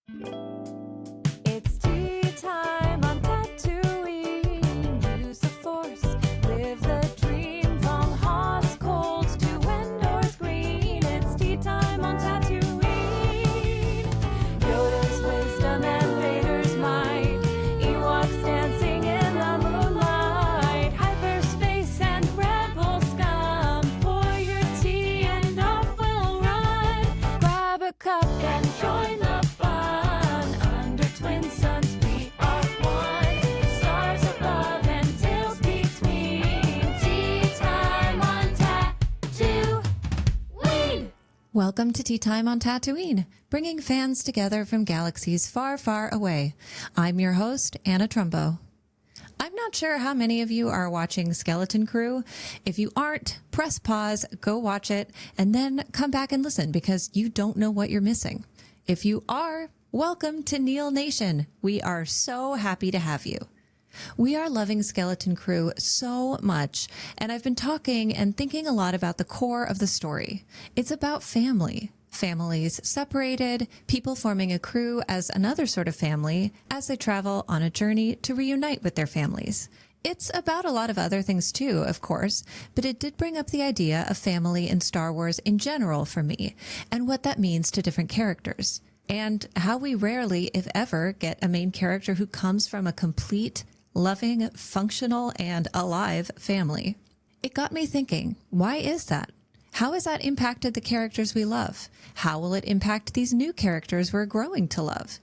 It's tea time on Tatooine. Use the Force, live the dream from Hoth cold to Endor's green. It's tea time on Tatooine. Yoda's wisdom and Vader's might. Ewoks dancing in the moonlight. Hyperspace and rebel scum. Pour your tea and off we'll run. Grab a cup and join the fun. Under twin suns we are one. Stars above and tails between. Tea time on Tatooine. Welcome to Tea Time on Tatooine, bringing fans together from galaxies far, far away. I'm your host, Anna Trumbo. I'm not sure how many of you are watching Skeleton Crew. If you aren't, press pause, go watch it, and then come back and listen because you don't know what you're missing. If you are, welcome to Neil Nation. We are so happy to have you. We are loving Skeleton Crew so much, and I've been talking and thinking a lot about the core of the story. It's about family. Families separated, people forming a crew as another sort of family as they travel on a journey to reunite with their families. It's about a lot of other things too, of course, but it did bring up the idea of family in Star Wars in general for me, and what that means to different characters, and how we rarely, if ever, get a main character who comes from a complete, loving, functional, and alive family. It got me thinking, why is that? How has that impacted the characters we love? How will it impact these new characters we're growing to love?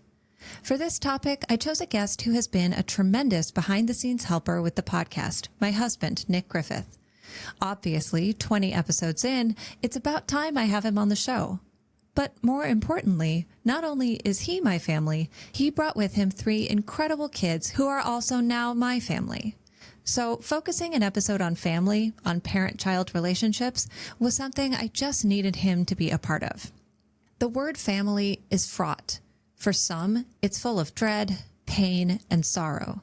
For this topic, I chose a guest who has been a tremendous behind-the-scenes helper with the podcast, my husband, Nick Griffith. Obviously, 20 episodes in, it's about time I have him on the show. But more importantly, not only is he my family, he brought with him 3 incredible kids who are also now my family. So focusing an episode on family, on parent-child relationships, was something I just needed him to be a part of. The word family is fraught. For some, it's full of dread, pain, and sorrow.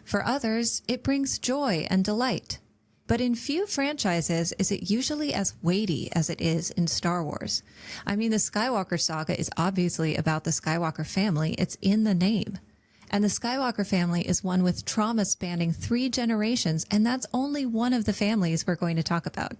For others, it brings joy and delight. But in few franchises is it usually as weighty as it is in Star Wars. I mean, the Skywalker Saga is obviously about the Skywalker family. It's in the name. And the Skywalker family is one with trauma spanning 3 generations, and that's only one of the families we're going to talk about.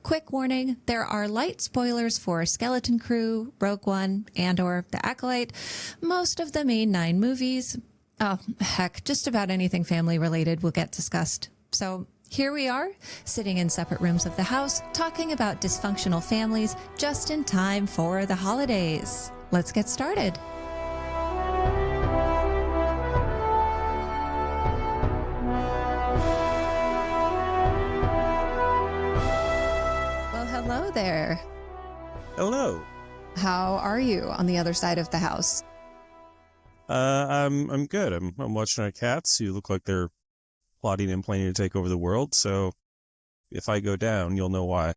Quick warning, there are light spoilers for Skeleton Crew, Rogue One, Andor, The Acolyte, most of the main 9 movies. Oh, heck, just about anything family related will get discussed. So here we are, sitting in separate rooms of the house, talking about dysfunctional families just in time for the holidays. Let's get started. Well, hello there. Hello. How are you on the other side of the house? I'm good. I'm watching our cats who look like they're plotting and planning to take over the world. So if I go down, you'll know why.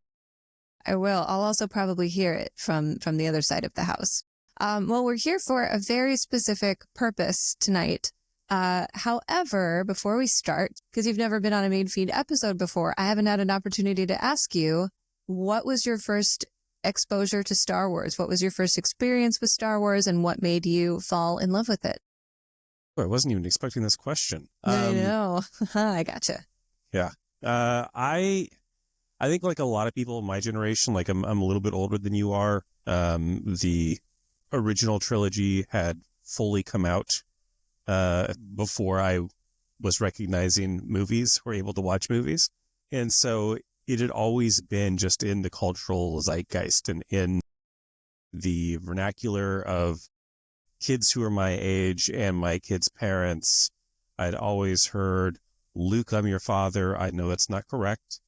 I will. I'll also probably hear it from the other side of the house. Well, we're here for a very specific purpose tonight. However, before we start, because you've never been on a main feed episode before, I haven't had an opportunity to ask you, what was your first exposure to Star Wars? What was your first experience with Star Wars, and what made you fall in love with it? I wasn't even expecting this question. I know. I gotcha. Yeah. I think like a lot of people in my generation, like I'm a little bit older than you are. The original trilogy had fully come out before I was recognizing movies or able to watch movies. And so it had always been just in the cultural zeitgeist and in the vernacular of kids who are my age and my kids' parents. I'd always heard, Luke, I'm your father. I know that's not correct.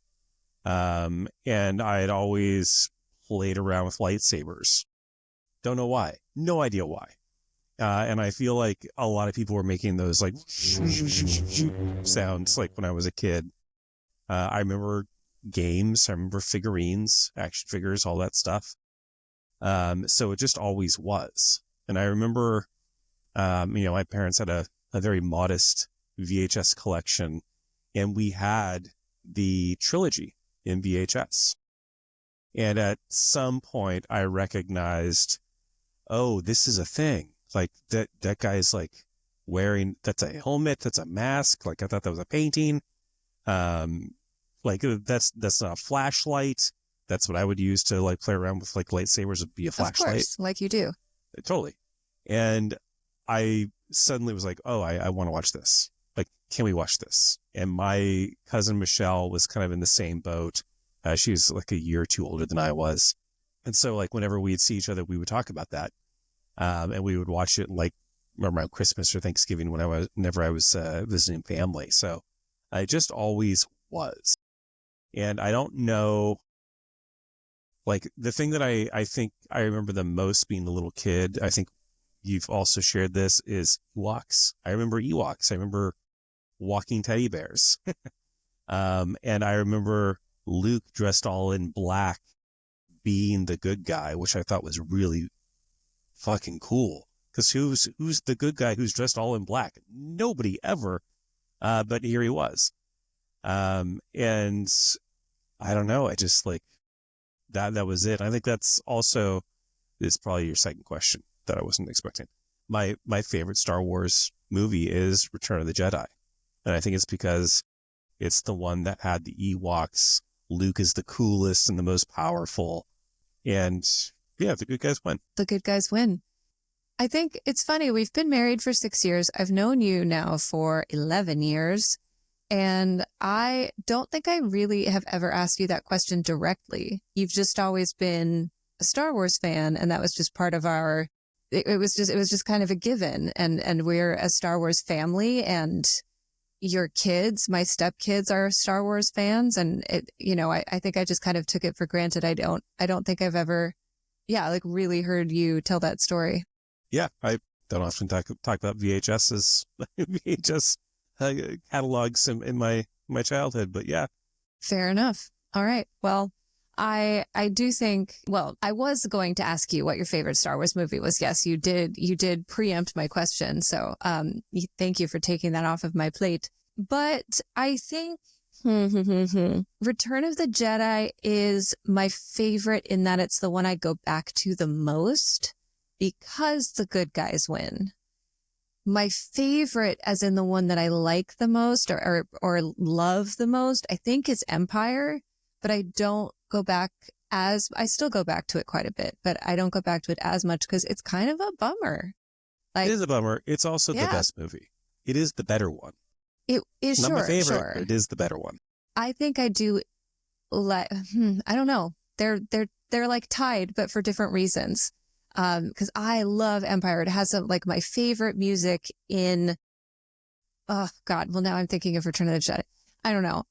And I'd always played around with lightsabers. Don't know why. No idea why. And I feel like a lot of people were making those like sounds like when I was a kid. I remember games. I remember figurines, action figures, all that stuff. So it just always was. And I remember, my parents had a very modest VHS collection, and we had the trilogy in VHS. And at some point I recognized, oh, this is a thing. like that guy's like wearing, that's a helmet, that's a mask. Like I thought that was a painting. Like that's not a flashlight. That's what I would use to like play around with like lightsabers, would be a flashlight. Of course, like you do. Totally. And I suddenly was like, oh, I want to watch this. Like, can we watch this? And my cousin Michelle was kind of in the same boat. She was like a year or two older than I was. And so like whenever we'd see each other, we would talk about that. And we would watch it like around Christmas or Thanksgiving whenever I was visiting family. So I just always was. And I don't know, like the thing that I think I remember the most being a little kid, I think you've also shared this, is Ewoks. I remember Ewoks. I remember walking teddy bears. And I remember Luke dressed all in black being the good guy, which I thought was really fucking cool. Because who's the good guy who's dressed all in black? Nobody ever. But here he was. And I don't know. I just like that was it. I think that's also is probably your second question that I wasn't expecting. My favorite Star Wars movie is Return of the Jedi. And I think it's because it's the one that had the Ewoks. Luke is the coolest and the most powerful. And yeah, the good guys win. The good guys win. I think it's funny. We've been married for 6 years. I've known you now for 11 years. And I don't think I really have ever asked you that question directly. You've just always been a Star Wars fan. And that was just part of our, it was just kind of a given. And we're a Star Wars family, and your kids, my stepkids, are Star Wars fans. And it, I think I just kind of took it for granted. I don't think I've ever, like really heard you tell that story. Yeah. I don't often talk about VHS catalogs in my childhood, but yeah. Fair enough. All right. Well, I do think, I was going to ask you what your favorite Star Wars movie was. Yes, you did preempt my question. So, thank you for taking that off of my plate. But I think Return of the Jedi is my favorite in that it's the one I go back to the most because the good guys win. My favorite, as in the one that I like the most or love the most, I think is Empire, but I don't go back I still go back to it quite a bit, but I don't go back to it as much because it's kind of a bummer. Like, it is a bummer. It's also the best movie. It is the better one. It is. Not my favorite, sure. But it is the better one. I think I do like, I don't know. They're like tied, but for different reasons. Because I love Empire. It has some, like, my favorite music in, oh God. Well, now I'm thinking of Return of the Jedi. I don't know.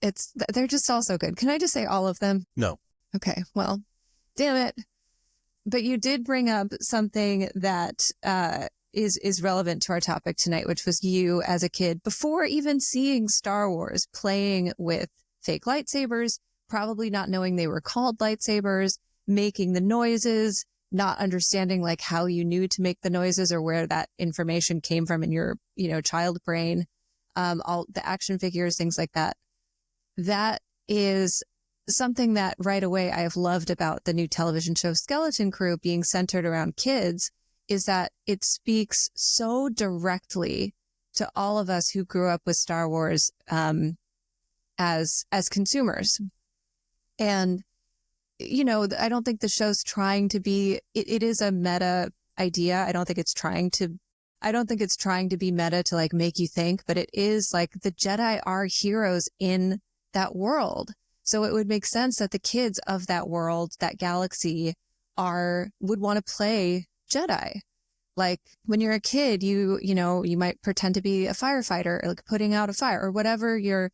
They're just all so good. Can I just say all of them? No. Okay. Well, damn it. But you did bring up something that, is relevant to our topic tonight, which was you as a kid, before even seeing Star Wars, playing with fake lightsabers, probably not knowing they were called lightsabers, making the noises, not understanding like how you knew to make the noises or where that information came from in your, child brain, all the action figures, things like that. That is something that right away I have loved about the new television show Skeleton Crew being centered around kids, is that it speaks so directly to all of us who grew up with Star Wars as consumers. And, I don't think the show's trying to be, it is a meta idea. I don't think it's trying to be meta to like make you think, but it is like the Jedi are heroes in that world. So it would make sense that the kids of that world, that galaxy, would want to play Jedi. Like when you're a kid, you might pretend to be a firefighter, or like putting out a fire, or whatever your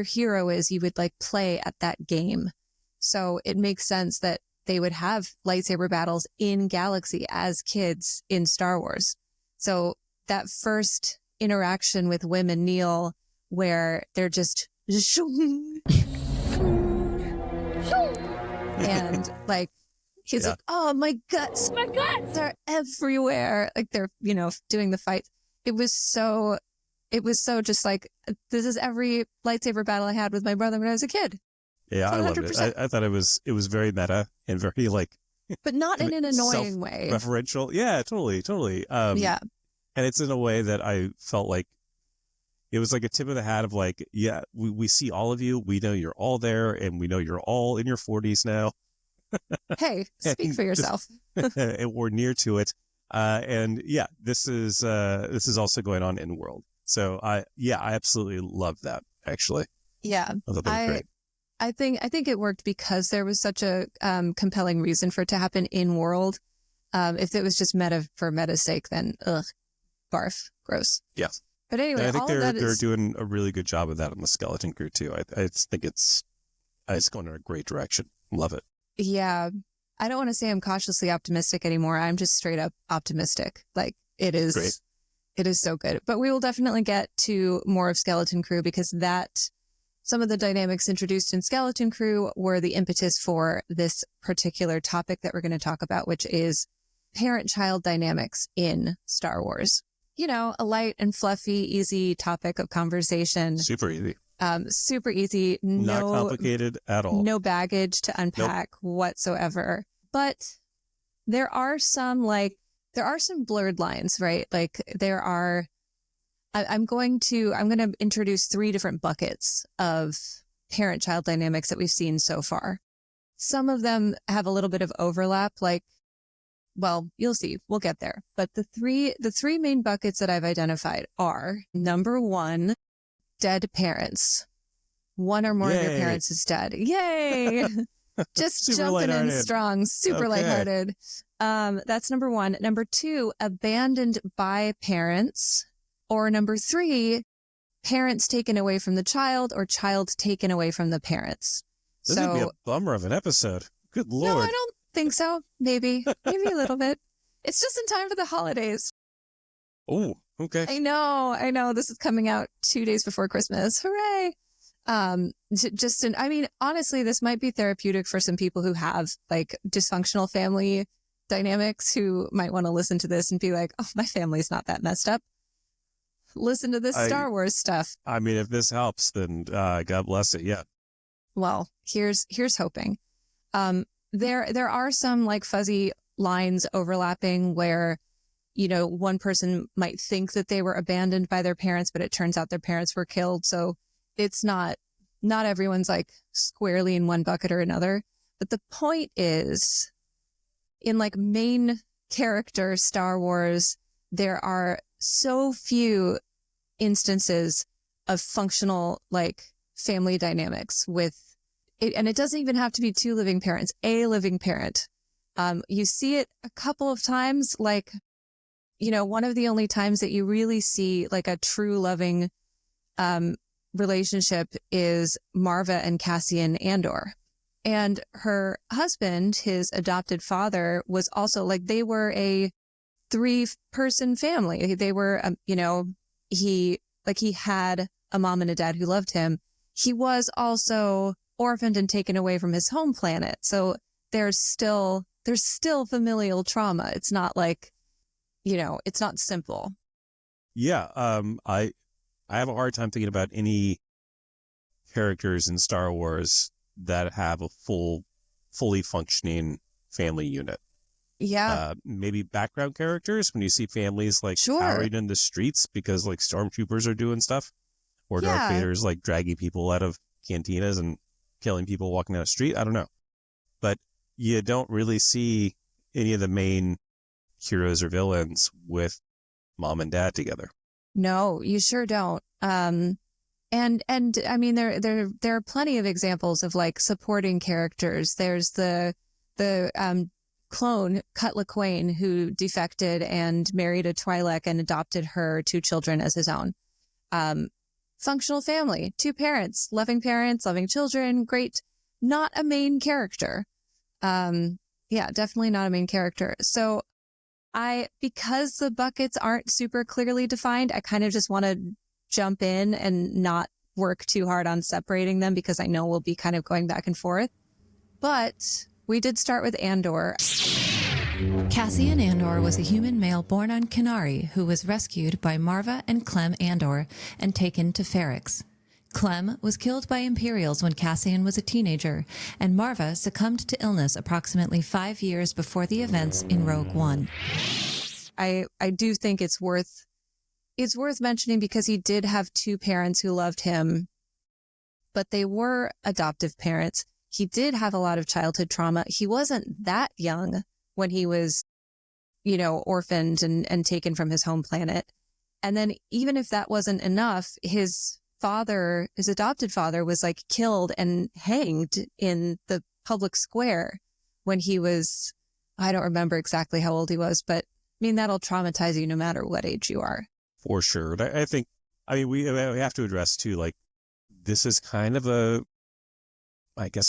hero is, you would like play at that game. So it makes sense that they would have lightsaber battles in galaxy as kids in Star Wars. So that first interaction with Wim and Neil, where they're just and like, he's like, oh, my guts are everywhere. Like they're, doing the fight. It was so just like, this is every lightsaber battle I had with my brother when I was a kid. Yeah, 100%. I loved it. I thought it was very meta and very like but not in an annoying way. Referential. Yeah, totally. Yeah. And it's in a way that I felt like it was like a tip of the hat of like, yeah, we see all of you. We know you're all there, and we know you're all in your 40s now. Hey, speak for yourself. And we're near to it. And yeah, this is also going on in world. So I absolutely love that, actually. Yeah. I thought that was great. I think it worked because there was such a compelling reason for it to happen in world. If it was just meta for meta's sake, then barf, gross. Yeah. But anyway, and I think all of that they're is doing a really good job of that on the Skeleton Crew too. I think it's going in a great direction. Love it. Yeah. I don't want to say I'm cautiously optimistic anymore. I'm just straight up optimistic. Like it is Great. It is so good. But we will definitely get to more of Skeleton Crew because some of the dynamics introduced in Skeleton Crew were the impetus for this particular topic that we're going to talk about, which is parent-child dynamics in Star Wars. You know, a light and fluffy, easy topic of conversation. Super easy. Super easy. Not complicated at all. No baggage to unpack whatsoever. But there are some blurred lines, right? Like I'm going to introduce 3 different buckets of parent-child dynamics that we've seen so far. Some of them have a little bit of overlap, well, you'll see. We'll get there. But the three main buckets that I've identified are, number 1, dead parents. One or more of your parents is dead. Yay! Just Super jumping in lighthearted. strong, super lighthearted. That's number 1. Number 2, abandoned by parents. Or number 3, parents taken away from the child or child taken away from the parents. This would be a bummer of an episode. Good Lord. No, I don't think so. Maybe a little bit. It's just in time for the holidays. Oh, okay. I know. This is coming out 2 days before Christmas. Hooray. Honestly, this might be therapeutic for some people who have like dysfunctional family dynamics who might want to listen to this and be like, oh, my family's not that messed up. Listen to this Star Wars stuff. I mean, if this helps, then God bless it. Yeah. Well, here's hoping. There are some like fuzzy lines overlapping where, you know, one person might think that they were abandoned by their parents, but it turns out their parents were killed. So it's not everyone's like squarely in one bucket or another. But the point is, in like main character Star Wars, there are so few instances of functional like family dynamics with it, and it doesn't even have to be 2 living parents, a living parent. You see it a couple of times, like, you know, one of the only times that you really see like a true loving relationship is Marva and Cassian Andor. And her husband, his adopted father, was also like, they were a 3-person family. They were, he had a mom and a dad who loved him. He was also orphaned and taken away from his home planet. So there's still familial trauma. It's not like, you know, it's not simple. Yeah. I have a hard time thinking about any characters in Star Wars that have a fully functioning family unit. Yeah. Maybe background characters when you see families like Sure. powering in the streets because like stormtroopers are doing stuff, or Darth Vader's like dragging people out of cantinas and killing people walking down the street. I don't know. But you don't really see any of the main heroes or villains with mom and dad together. No, you sure don't. And I mean, there are plenty of examples of like supporting characters. There's the clone Cutla Quain, who defected and married a Twi'lek and adopted her 2 children as his own. Functional family, 2 parents, loving children, great. Not a main character. Yeah, definitely not a main character. So because the buckets aren't super clearly defined, I kind of just want to jump in and not work too hard on separating them because I know we'll be kind of going back and forth. But we did start with Andor. Cassian Andor was a human male born on Kenari who was rescued by Marva and Clem Andor and taken to Ferrix. Clem was killed by Imperials when Cassian was a teenager, and Marva succumbed to illness approximately 5 years before the events in Rogue One. I do think it's worth mentioning because he did have two parents who loved him, but they were adoptive parents. He did have a lot of childhood trauma. He wasn't that young when he was, orphaned and taken from his home planet. And then even if that wasn't enough, his adopted father was like killed and hanged in the public square when he was, I don't remember exactly how old he was, but I mean, that'll traumatize you no matter what age you are. For sure. And I think, we have to address too, like, this is kind of a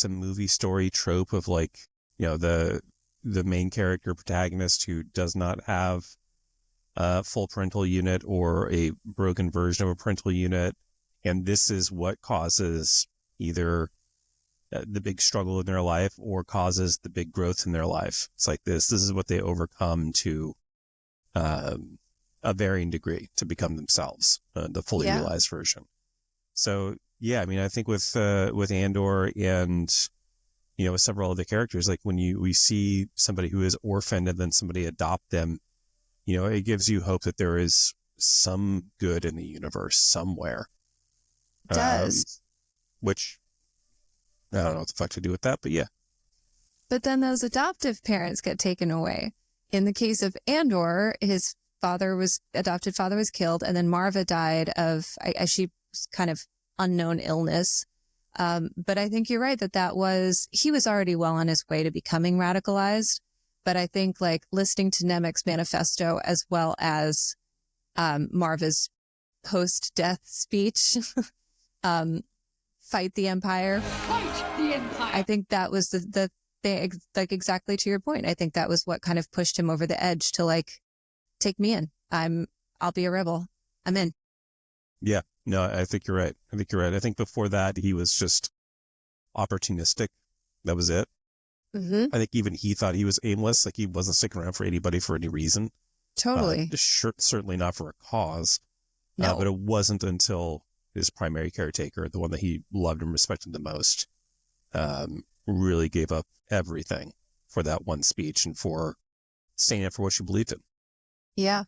movie story trope of like, the main character protagonist who does not have a full parental unit or a broken version of a parental unit. And this is what causes either the big struggle in their life or causes the big growth in their life. It's like this is what they overcome to a varying degree to become themselves, the fully realized version. So, yeah, I think with Andor and, with several other characters, like when we see somebody who is orphaned and then somebody adopt them, it gives you hope that there is some good in the universe somewhere. It does. Which, I don't know what the fuck to do with that, but yeah. But then those adoptive parents get taken away. In the case of Andor, his adopted father was killed, and then Marva died of, she kind of unknown illness. But I think you're right he was already well on his way to becoming radicalized. But I think like listening to Nemec's manifesto as well as Marva's post-death speech, fight the Empire. Fight the Empire. I think that was the thing, like exactly to your point. I think that was what kind of pushed him over the edge to like, take me in. I'll be a rebel. I'm in. Yeah, no, I think you're right. I think before that, he was just opportunistic. That was it. Mm-hmm. I think even he thought he was aimless. Like he wasn't sticking around for anybody for any reason. Totally. Certainly not for a cause. No. But it wasn't until his primary caretaker, the one that he loved and respected the most, really gave up everything for that one speech and for standing up for what she believed in. Yeah.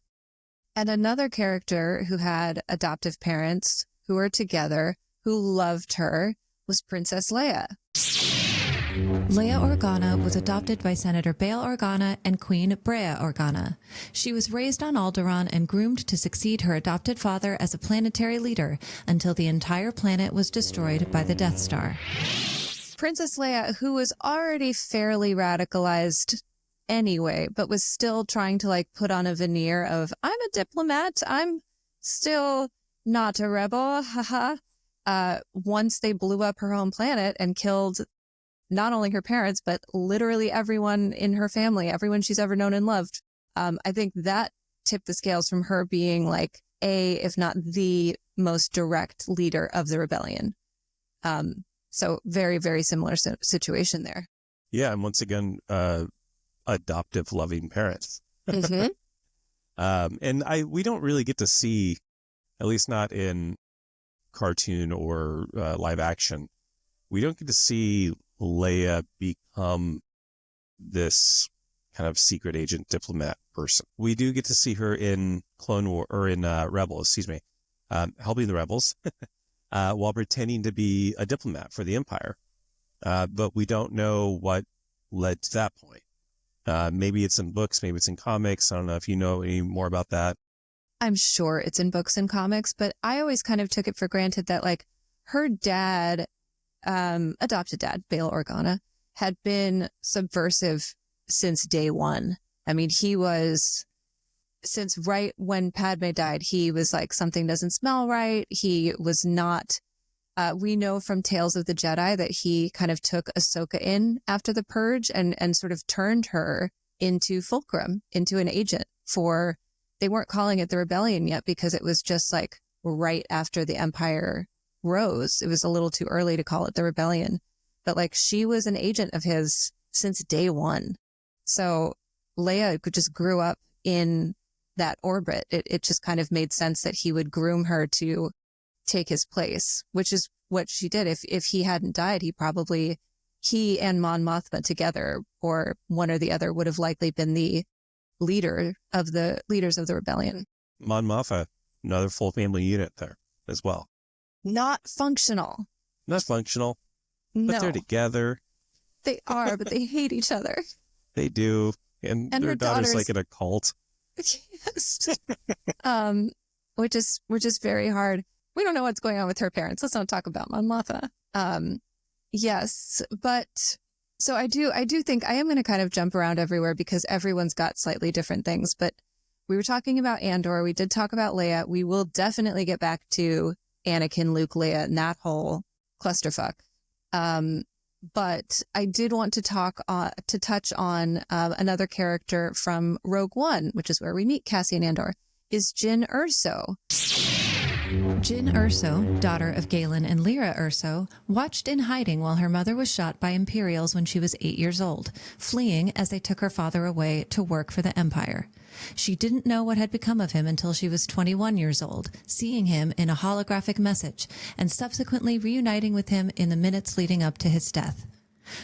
And another character who had adoptive parents who were together, who loved her, was Princess Leia. Leia Organa was adopted by Senator Bail Organa and Queen Brea Organa. She was raised on Alderaan and groomed to succeed her adopted father as a planetary leader until the entire planet was destroyed by the Death Star. Princess Leia, who was already fairly radicalized anyway, but was still trying to like put on a veneer of, I'm a diplomat, I'm still not a rebel, haha. Once they blew up her home planet and killed not only her parents, but literally everyone in her family, everyone she's ever known and loved. I think that tipped the scales from her being like if not the most direct leader of the rebellion. So very, very similar situation there. Yeah. And once again, adoptive loving parents. Mm-hmm. And we don't really get to see, at least not in cartoon or live action, we don't get to see Leia become this kind of secret agent diplomat person. We do get to see her in Clone War or in Rebels, helping the rebels while pretending to be a diplomat for the Empire. But we don't know what led to that point. Maybe it's in books, maybe it's in comics. I don't know if you know any more about that. I'm sure it's in books and comics, but I always kind of took it for granted that like her dad, adopted dad, Bail Organa, had been subversive since day one. I mean, he was, since right when Padme died, he was like, something doesn't smell right. He was not, we know from Tales of the Jedi that he kind of took Ahsoka in after the purge and sort of turned her into Fulcrum, into an agent for, they weren't calling it the rebellion yet because it was just like right after the Empire rose. It was a little too early to call it the rebellion, but like she was an agent of his since day one. So Leia just grew up in that orbit. It just kind of made sense that he would groom her to take his place, which is what she did. If he hadn't died, he and Mon Mothma together, or one or the other, would have likely been the leaders of the rebellion. Mon Mothma, another full family unit there as well. Not functional. Not functional, but No, they're together. they are, but they hate each other. They do. And And their her daughter's daughter's- like in a cult. Yes. Which is very hard. We don't know what's going on with her parents. Let's not talk about Mon Mothma. Yes, but so I do think I am going to kind of jump around everywhere because everyone's got slightly different things. But we were talking about Andor. We did talk about Leia. We will definitely get back to Anakin, Luke, Leia, and that whole clusterfuck. But I did want to touch on another character from Rogue One, which is where we meet Cassian Andor, is Jyn Erso. Jyn Erso, daughter of Galen and Lyra Erso, watched in hiding while her mother was shot by Imperials when she was 8 years old, fleeing as they took her father away to work for the Empire. She didn't know what had become of him until she was 21 years old, seeing him in a holographic message and subsequently reuniting with him in the minutes leading up to his death.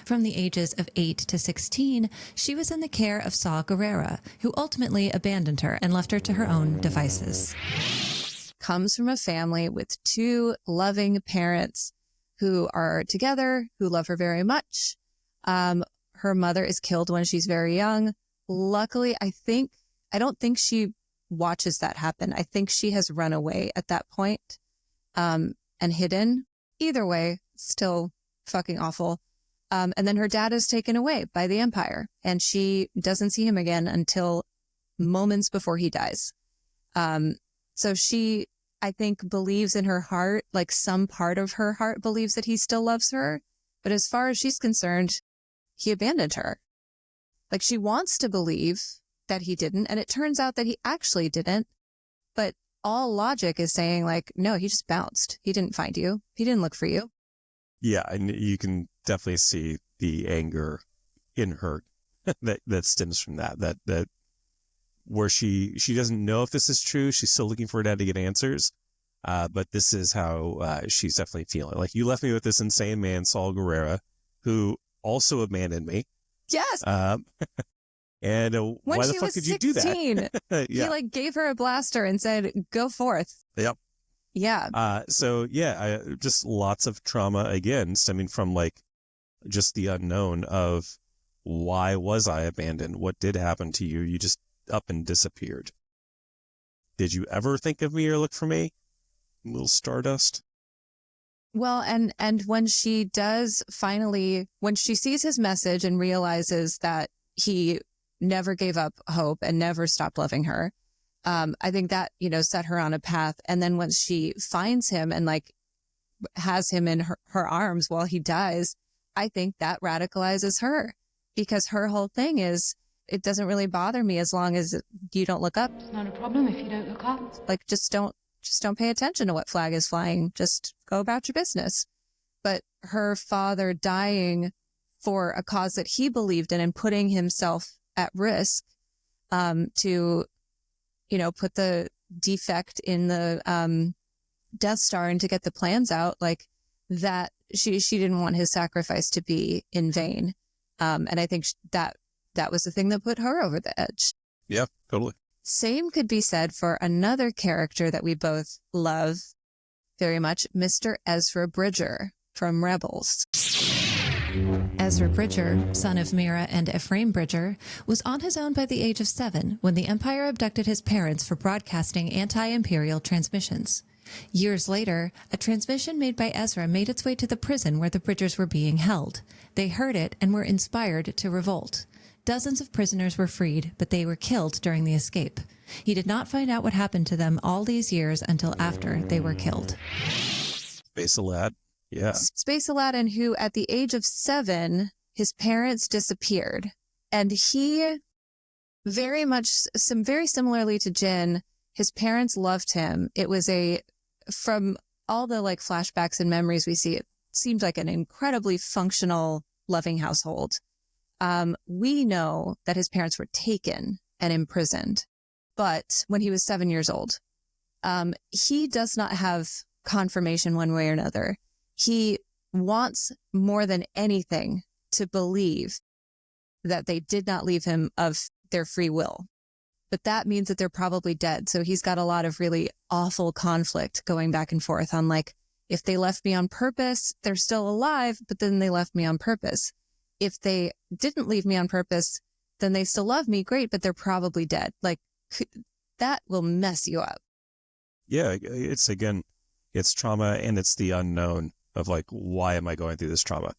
From the ages of 8 to 16, she was in the care of Saw Gerrera, who ultimately abandoned her and left her to her own devices. Comes from a family with two loving parents who are together, who love her very much. Her mother is killed when she's very young. Luckily, I don't think she watches that happen. I think she has run away at that point, and hidden. Either way, still fucking awful. And then her dad is taken away by the Empire, and she doesn't see him again until moments before he dies. So she, I think, believes in her heart, like some part of her heart believes that he still loves her. But as far as she's concerned, he abandoned her. Like, she wants to believe that he didn't, and it turns out that he actually didn't. But all logic is saying, like, no, he just bounced. He didn't find you. He didn't look for you. Yeah, and you can definitely see the anger in her that stems from that where she doesn't know if this is true. She's still looking for her dad to get answers. But this is how she's definitely feeling. Like, you left me with this insane man, Saw Gerrera, who also abandoned me. Yes. And When why the she fuck was did you do 16, that? he like gave her a blaster and said, "Go forth." Yep. Yeah. So yeah, just lots of trauma again, stemming from like just the unknown of why was I abandoned? What did happen to you? You just up and disappeared. Did you ever think of me or look for me? Little Stardust. Well, and when she does finally, when she sees his message and realizes that he never gave up hope and never stopped loving her, I think that, set her on a path. And then once she finds him and like has him in her arms while he dies, I think that radicalizes her, because her whole thing is, it doesn't really bother me as long as you don't look up. It's not a problem if you don't look up. Like, just don't pay attention to what flag is flying. Just go about your business. But her father dying for a cause that he believed in and putting himself at risk, to, put the defect in the, Death Star and to get the plans out, like that, she didn't want his sacrifice to be in vain. And I think that was the thing that put her over the edge. Yeah, totally. Same could be said for another character that we both love very much, Mr. Ezra Bridger from Rebels. Ezra Bridger, son of Mira and Ephraim Bridger, was on his own by the age of 7 when the Empire abducted his parents for broadcasting anti-imperial transmissions. Years later, a transmission made by Ezra made its way to the prison where the Bridgers were being held. They heard it and were inspired to revolt. Dozens of prisoners were freed, but they were killed during the escape. He did not find out what happened to them all these years until after they were killed. Space Lad. Yeah. Space Aladdin, who at the age of 7, his parents disappeared. And he very similarly to Jyn, his parents loved him. It was from all the like flashbacks and memories we see, it seemed like an incredibly functional, loving household. We know that his parents were taken and imprisoned, but when he was 7 years old, he does not have confirmation one way or another. He wants more than anything to believe that they did not leave him of their free will. But that means that they're probably dead. So he's got a lot of really awful conflict going back and forth on like, if they left me on purpose, they're still alive, but then they left me on purpose. If they didn't leave me on purpose, then they still love me. Great, but they're probably dead. Like that will mess you up. Yeah, it's trauma, and it's the unknown of like, why am I going through this trauma?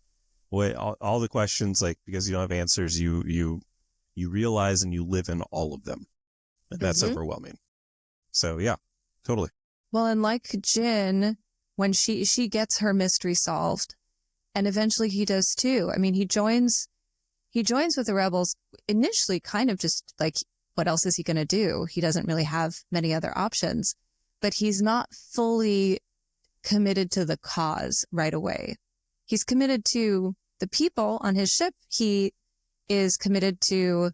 All the questions, like, because you don't have answers, you realize and you live in all of them. And that's overwhelming. So yeah, totally. Well, and like Jin, when she gets her mystery solved, and eventually he does too. I mean, he joins with the rebels initially, kind of just like, what else is he going to do? He doesn't really have many other options, but he's not fully committed to the cause right away. He's committed to the people on his ship. He is committed to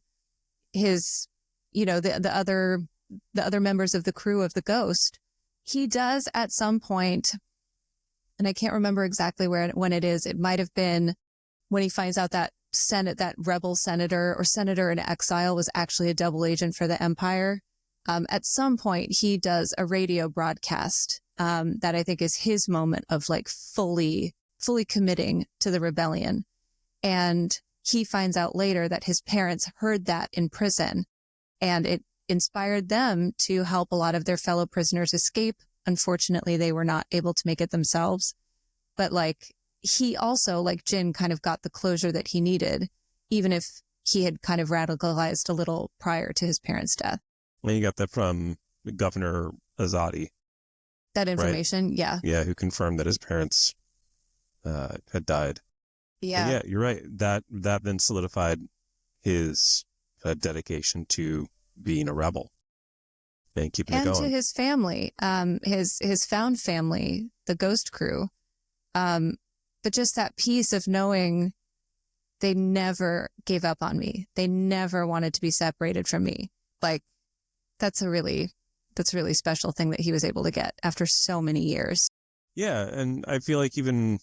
his, the other members of the crew of the Ghost. He does at some point, and I can't remember exactly when it is. It might have been when he finds out that that rebel senator or senator in exile was actually a double agent for the Empire. At some point, he does a radio broadcast that I think is his moment of like fully committing to the rebellion. And he finds out later that his parents heard that in prison, and it inspired them to help a lot of their fellow prisoners escape. Unfortunately, they were not able to make it themselves. But like, he also, like Jin, kind of got the closure that he needed, even if he had kind of radicalized a little prior to his parents' death. And you got that from Governor Azadi. That information, right? Yeah. Yeah, who confirmed that his parents had died. Yeah. But yeah, you're right. That then solidified his dedication to being a rebel and keeping it going. And to his family, his found family, the Ghost crew. But just that piece of knowing they never gave up on me. They never wanted to be separated from me. Like, that's a really special thing that he was able to get after so many years. Yeah, and I feel like even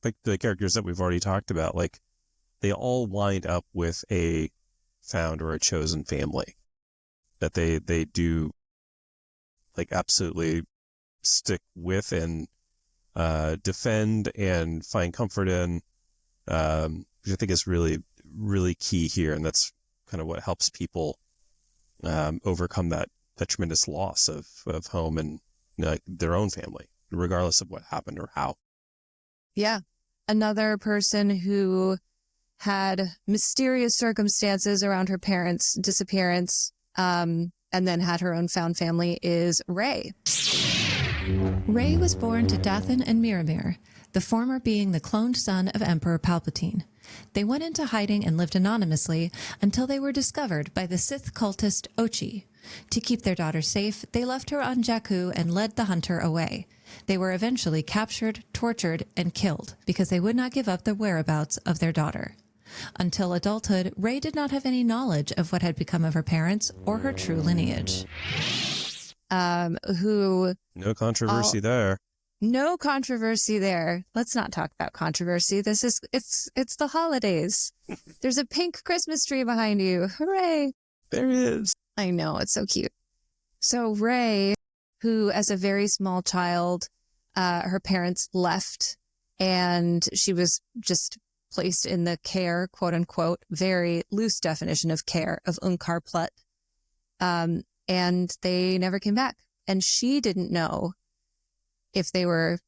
like the characters that we've already talked about, like they all wind up with a found or a chosen family that they do like absolutely stick with and defend and find comfort in, which I think is really, really key here. And that's kind of what helps people overcome that tremendous loss of home and their own family, regardless of what happened or how. Yeah. Another person who had mysterious circumstances around her parents' disappearance, and then had her own found family is Rey. Rey was born to Dathan and Miramir, the former being the cloned son of Emperor Palpatine. They went into hiding and lived anonymously until they were discovered by the Sith cultist Ochi. To keep their daughter safe, they left her on Jakku and led the hunter away. They were eventually captured, tortured, and killed because they would not give up the whereabouts of their daughter. Until adulthood, Rey did not have any knowledge of what had become of her parents or her true lineage. No controversy there. No controversy there. Let's not talk about controversy. It's the holidays. There's a pink Christmas tree behind you. Hooray. There is. I know, it's so cute. So Rey, who as a very small child, her parents left and she was just placed in the care, quote unquote, very loose definition of care, of Unkar Plut. And they never came back. And she didn't know if they were,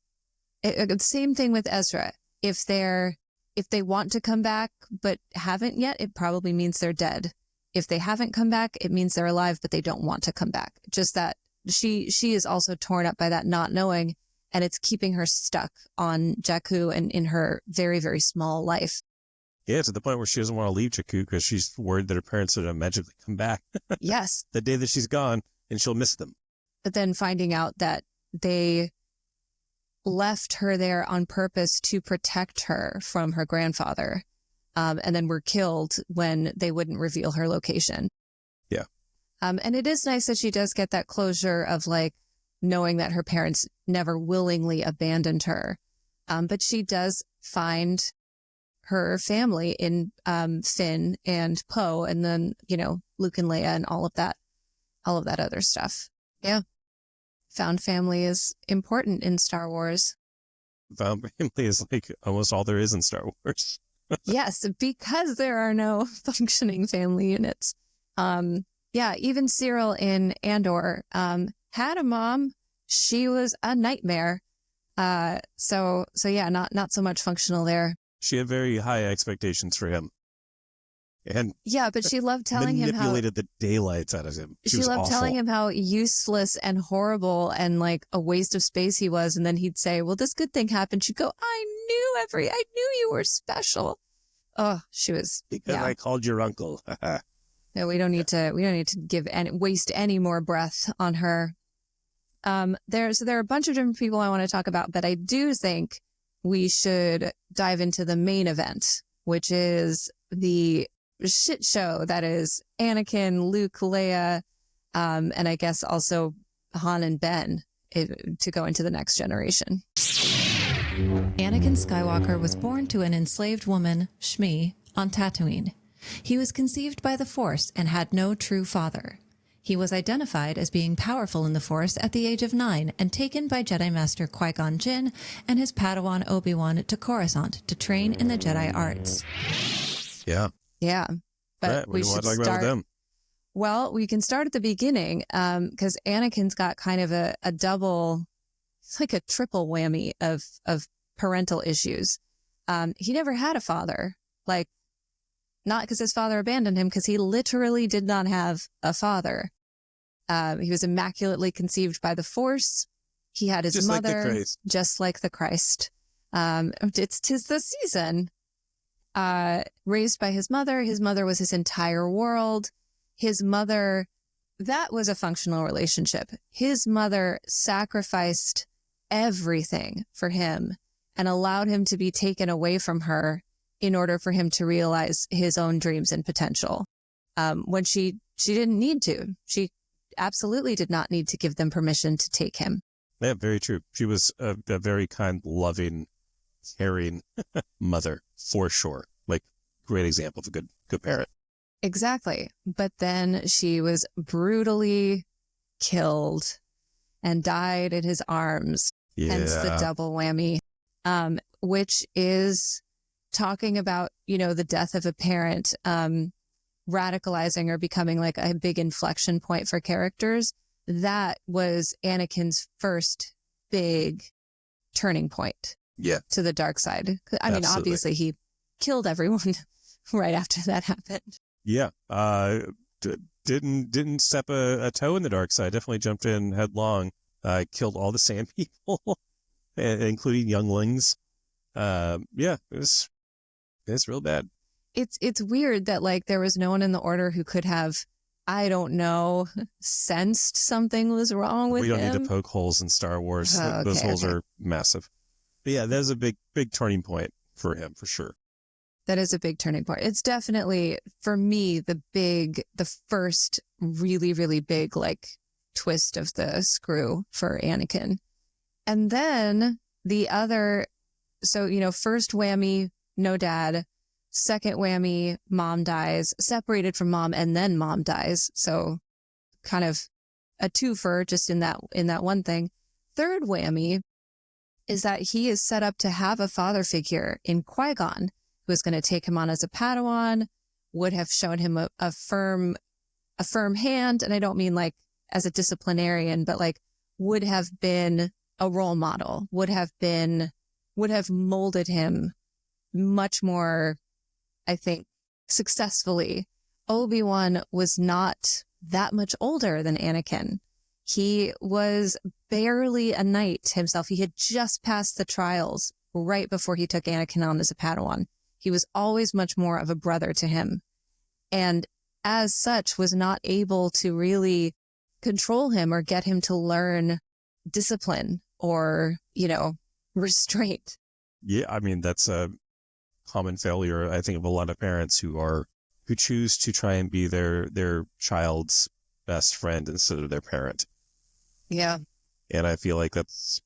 same thing with Ezra. If they want to come back but haven't yet, it probably means they're dead. If they haven't come back, it means they're alive, but they don't want to come back. Just that she is also torn up by that not knowing, and it's keeping her stuck on Jakku and in her very, very small life. Yeah, to the point where she doesn't want to leave Jakku because she's worried that her parents would magically come back. Yes. The day that she's gone, and she'll miss them. But then finding out that they left her there on purpose to protect her from her grandfather, and then were killed when they wouldn't reveal her location. Yeah. And it is nice that she does get that closure of like, knowing that her parents never willingly abandoned her. But she does find her family in Finn and Poe, and then, you know, Luke and Leia and all of that other stuff. Yeah. Found family is important in Star Wars. Found family is like almost all there is in Star Wars. Yes, because there are no functioning family units. Yeah, even Cyril in Andor had a mom. She was a nightmare. So yeah, not so much functional there. She had very high expectations for him. And yeah, but she loved telling him how manipulated the daylights out of him. She loved telling him how useless and horrible and like a waste of space he was. And then he'd say, well, this good thing happened. She'd go, I knew you were special. Oh, she was. Because I called your uncle. No, we don't need to waste any more breath on her. There are a bunch of different people I want to talk about, but I do think we should dive into the main event, which is the shit show that is Anakin, Luke, Leia, and I guess also Han and Ben to go into the next generation. Anakin Skywalker was born to an enslaved woman, Shmi, on Tatooine. He was conceived by the Force and had no true father. He was identified as being powerful in the Force at the age of 9 and taken by Jedi Master Qui-Gon Jinn and his Padawan Obi-Wan to Coruscant to train in the Jedi arts. Yeah. Yeah. But right, we should talk start. About them? Well, we can start at the beginning because Anakin's got kind of a double, it's like a triple whammy of parental issues. He never had a father, like not because his father abandoned him, because he literally did not have a father. He was immaculately conceived by the Force. He had his just mother, like just like the Christ. Tis the season. Raised by his mother. His mother was his entire world. His mother, that was a functional relationship. His mother sacrificed everything for him and allowed him to be taken away from her in order for him to realize his own dreams and potential. When she didn't need to. She absolutely did not need to give them permission to take him. Yeah, very true. She was a very kind, loving, caring mother, for sure. Like, great example of a good parent. Exactly. But then she was brutally killed and died in his arms. Yeah. Hence the double whammy, which is talking about, you know, the death of a parent, radicalizing or becoming like a big inflection point for characters. That was Anakin's first big turning point. Yeah. To the dark side. I mean, Absolutely. obviously he killed everyone right after that happened. Yeah. Didn't step a toe in the dark side. Definitely jumped in headlong. Killed all the sand people, including younglings. Yeah, it's real bad. It's weird that like there was no one in the Order who could have, I don't know, sensed something was wrong with him. We don't need to poke holes in Star Wars. Oh, Those okay, holes okay. are massive. But yeah, that is a big turning point for him, for sure. That is a big turning point. It's definitely, for me, the first really, really big like twist of the screw for Anakin. And then the other, so, you know, first whammy, no dad. Second whammy, mom dies, separated from mom, and then mom dies. So kind of a twofer just in that one thing. Third whammy is that he is set up to have a father figure in Qui-Gon, who is going to take him on as a Padawan, would have shown him a firm hand. And I don't mean like as a disciplinarian, but like would have been a role model, would have molded him much more, I think, successfully. Obi-Wan was not that much older than Anakin. He was barely a knight himself. He had just passed the trials right before he took Anakin on as a Padawan. He was always much more of a brother to him. And as such, was not able to really control him or get him to learn discipline or, you know, restraint. Yeah, I mean, that's a common failure, I think, of a lot of parents who choose to try and be their child's best friend instead of their parent. Yeah. And I feel like that's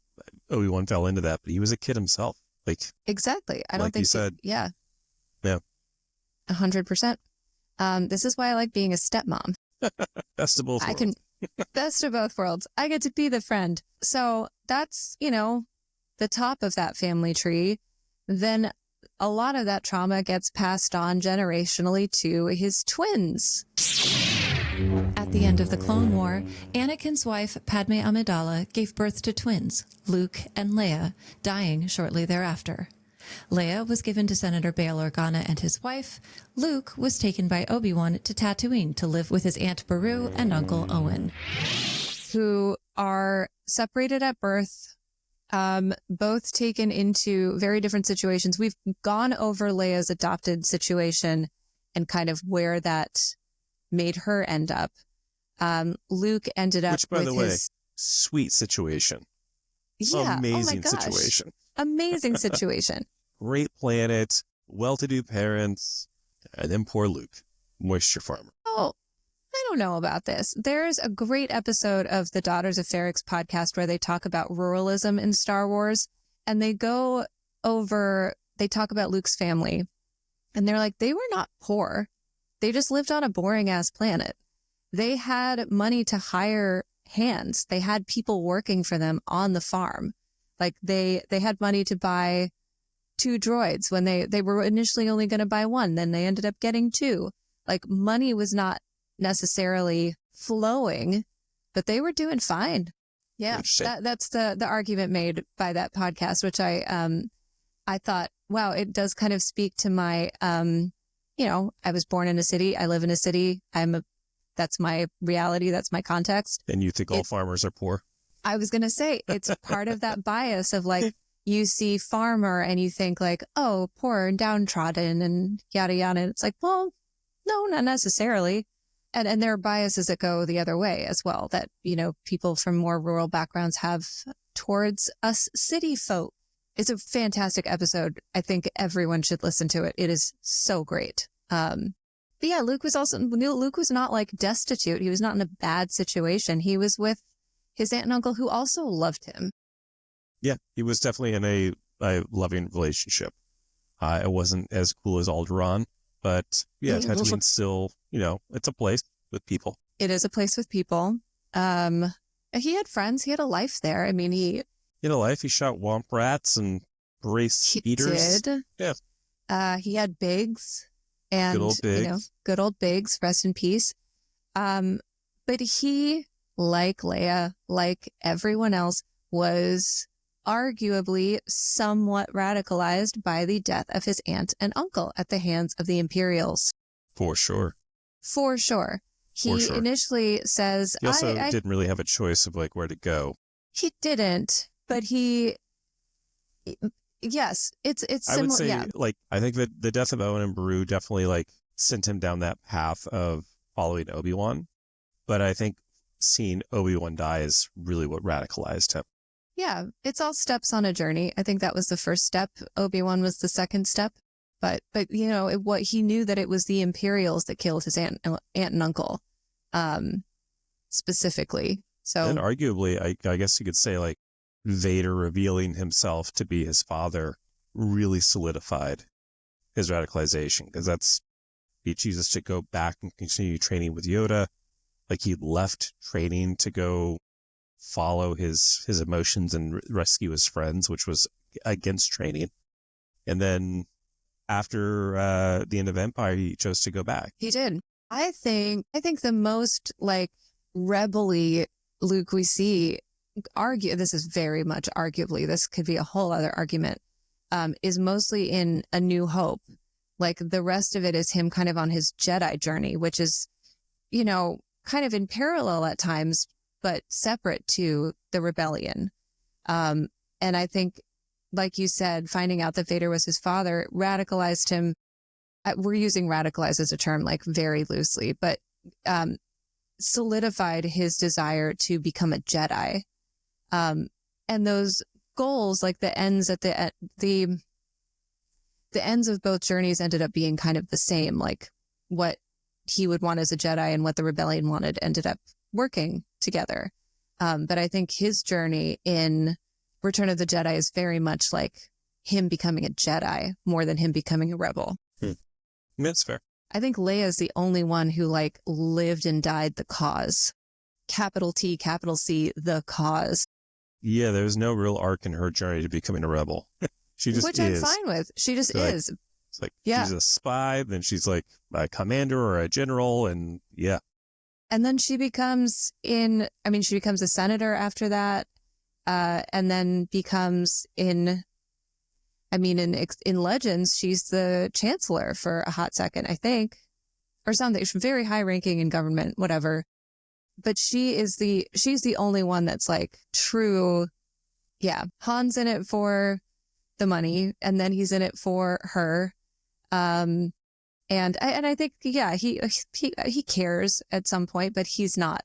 Obi-Wan fell into that, but he was a kid himself. Like Exactly. I don't like think you said. yeah. Yeah. 100%. This is why I like being a stepmom. Best of both I worlds. can best of both worlds. I get to be the friend. So that's, the top of that family tree. Then a lot of that trauma gets passed on generationally to his twins. At the end of the Clone War, Anakin's wife, Padme Amidala, gave birth to twins, Luke and Leia, dying shortly thereafter. Leia was given to Senator Bail Organa and his wife. Luke was taken by Obi-Wan to Tatooine to live with his Aunt Beru and Uncle Owen, who are separated at birth, both taken into very different situations. We've gone over Leia's adopted situation and kind of where that made her end up. Luke ended up Which, by with the way, his... sweet situation. Yeah. Amazing oh my gosh. situation. Amazing situation. Great planet, well-to-do parents, and then poor Luke, moisture farmer. Oh, I don't know about this. There's a great episode of the Daughters of Ferrix podcast where they talk about ruralism in Star Wars, and they talk about Luke's family, and they're like, they were not poor. They just lived on a boring ass planet. They had money to hire hands. They had people working for them on the farm. Like they had money to buy 2 droids when they were initially only going to buy 1. Then they ended up getting 2. Like money was not necessarily flowing, but they were doing fine. Yeah, that's the argument made by that podcast, which I thought, wow, it does kind of speak to my, I was born in a city. I live in a city. That's my reality. That's my context. And you think all farmers are poor? I was going to say it's part of that bias of like, you see farmer and you think like, oh, poor and downtrodden and yada, yada. And it's like, well, no, not necessarily. And there are biases that go the other way as well that, people from more rural backgrounds have towards us city folk. It's a fantastic episode. I think everyone should listen to it. It is so great. But yeah, Luke was not like destitute. He was not in a bad situation. He was with his aunt and uncle who also loved him. Yeah, he was definitely in a loving relationship. It wasn't as cool as Alderaan, but yeah, Tatooine's still, it's a place with people. It is a place with people. He had friends. He had a life there. I mean, he had a life. He shot womp rats and raced speeders. He did. Yeah. He had Biggs. And, good old Biggs. Good old Biggs, rest in peace. But he, like Leia, like everyone else, was arguably somewhat radicalized by the death of his aunt and uncle at the hands of the Imperials. For sure. He initially says... He also didn't really have a choice of like where to go. He didn't, but yes, it's similar. I would say, I think that the death of Owen and Beru definitely, sent him down that path of following Obi-Wan. But I think seeing Obi-Wan die is really what radicalized him. Yeah, it's all steps on a journey. I think that was the first step. Obi-Wan was the second step. But what he knew that it was the Imperials that killed his aunt and uncle, specifically. So, and arguably, I guess you could say, Vader revealing himself to be his father really solidified his radicalization, because he chooses to go back and continue training with Yoda. He left training to go follow his emotions and rescue his friends, which was against training. And then after the end of Empire, he chose to go back. He did. I think the most rebel-y Luke we see, this is very much arguably, this could be a whole other argument, is mostly in A New Hope. The rest of it is him kind of on his Jedi journey, which is, kind of in parallel at times, but separate to the rebellion. And I think, like you said, finding out that Vader was his father radicalized him. We're using radicalize as a term very loosely, but solidified his desire to become a Jedi. And those goals, the ends at the ends of both journeys ended up being kind of the same. What he would want as a Jedi and what the rebellion wanted ended up working together. But I think his journey in Return of the Jedi is very much like him becoming a Jedi more than him becoming a rebel. That's fair. I think Leia's the only one who like lived and died the cause. Capital T, capital C, the cause. Yeah, there's no real arc in her journey to becoming a rebel. She just Which is. I'm fine with. She just So, like, is. It's like Yeah. she's a spy, then she's like a commander or a general, and yeah. And then she becomes a senator after that. And then becomes in Legends, she's the chancellor for a hot second, I think, or something. She's very high ranking in government, whatever. But she's the only one that's like true. Yeah. Han's in it for the money, and then he's in it for her. And I think, yeah, he cares at some point, but he's not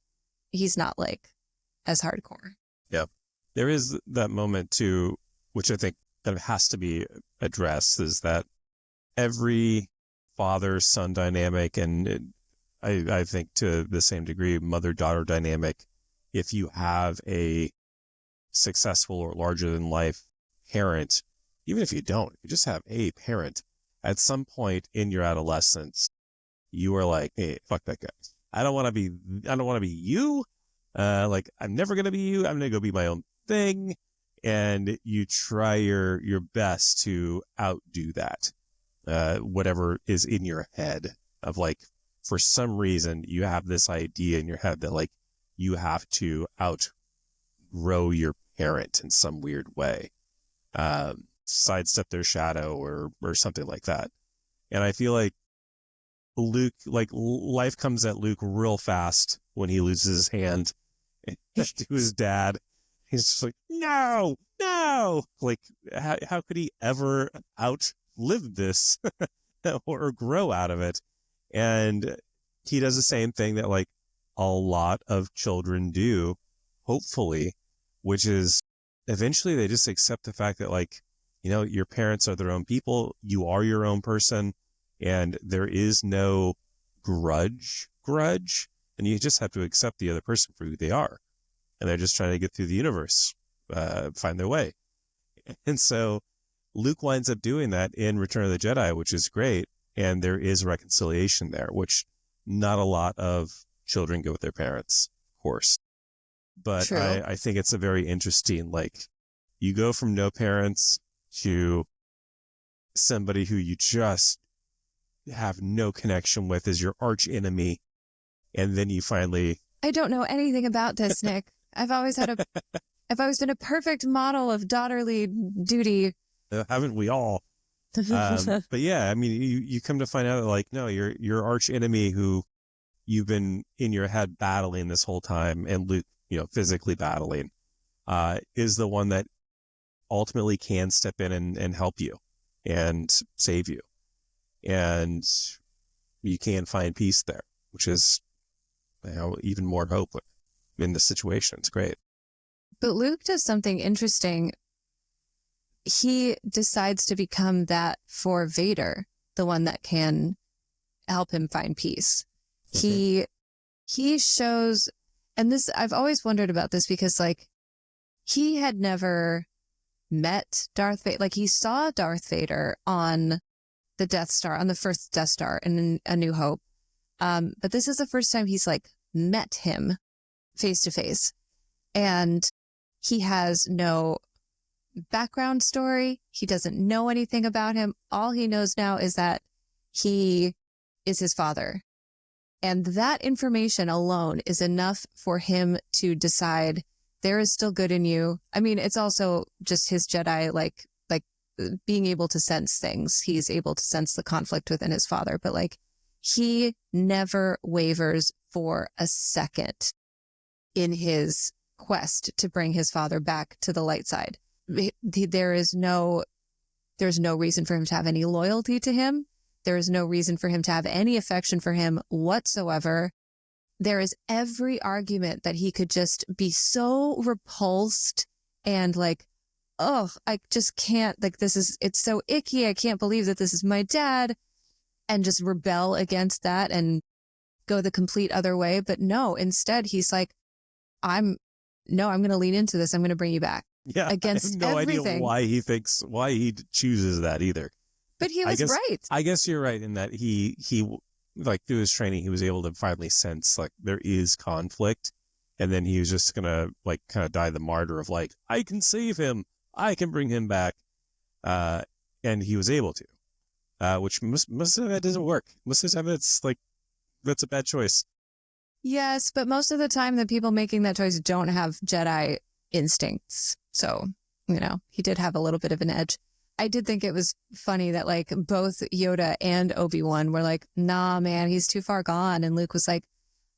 like as hardcore. Yeah. There is that moment too, which I think kind of has to be addressed, is that every father-son dynamic, and I think to the same degree, mother-daughter dynamic, if you have a successful or larger-than-life parent, even if you don't, you just have a parent, at some point in your adolescence, you are like, hey, fuck that guy. I don't want to be you. Like, I'm never going to be you. I'm going to go be my own thing. And you try your best to outdo that, whatever is in your head of like, for some reason, you have this idea in your head that like, you have to outgrow your parent in some weird way, sidestep their shadow or something like that. And I feel like Luke, like life comes at Luke real fast when he loses his hand to his dad. He's just like, no. Like, how could he ever outlive this or grow out of it? And he does the same thing that like a lot of children do, hopefully, which is eventually they just accept the fact that like, you know, your parents are their own people. You are your own person, and there is no grudge, and you just have to accept the other person for who they are. And they're just trying to get through the universe, find their way. And so Luke winds up doing that in Return of the Jedi, which is great. And there is reconciliation there, which not a lot of children go with their parents, of course. But I think it's a very interesting, like, you go from no parents to somebody who you just have no connection with as your arch enemy. And then you finally... I don't know anything about this, Nick. I've always been a perfect model of daughterly duty. Haven't we all? But yeah, I mean, you come to find out that like, no, your arch enemy who you've been in your head battling this whole time, and Luke, you know, physically battling, is the one that ultimately can step in and help you and save you. And you can find peace there, which is, you know, even more hope in this situation. It's great. But Luke does something interesting. He decides to become that for Vader, the one that can help him find peace. Mm-hmm. He shows, and this, I've always wondered about this because like he had never met Darth Vader. Like he saw Darth Vader on the Death Star, on the first Death Star in A New Hope. But this is the first time he's like met him face to face, and he has no background story. He doesn't know anything about him. All he knows now is that he is his father. And that information alone is enough for him to decide there is still good in you. I mean, it's also just his Jedi, like being able to sense things. He's able to sense the conflict within his father, but like he never wavers for a second in his quest to bring his father back to the light side. There's no reason for him to have any loyalty to him. There is no reason for him to have any affection for him whatsoever. There is every argument that he could just be so repulsed and like, oh, I just can't, like, it's so icky. I can't believe that this is my dad, and just rebel against that and go the complete other way. But no, instead he's like, I'm no, I'm going to lean into this. I'm going to bring you back. Yeah, Against I have no everything. idea why he chooses that either. But he was right. I guess you're right in that he like through his training, he was able to finally sense like there is conflict. And then he was just going to like kind of die the martyr of like, I can save him. I can bring him back. And he was able to, which most of that doesn't work. Most of the time it's like, that's a bad choice. Yes, but most of the time the people making that choice don't have Jedi instincts. So, he did have a little bit of an edge. I did think it was funny that like both Yoda and Obi-Wan were like, nah, man, he's too far gone. And Luke was like,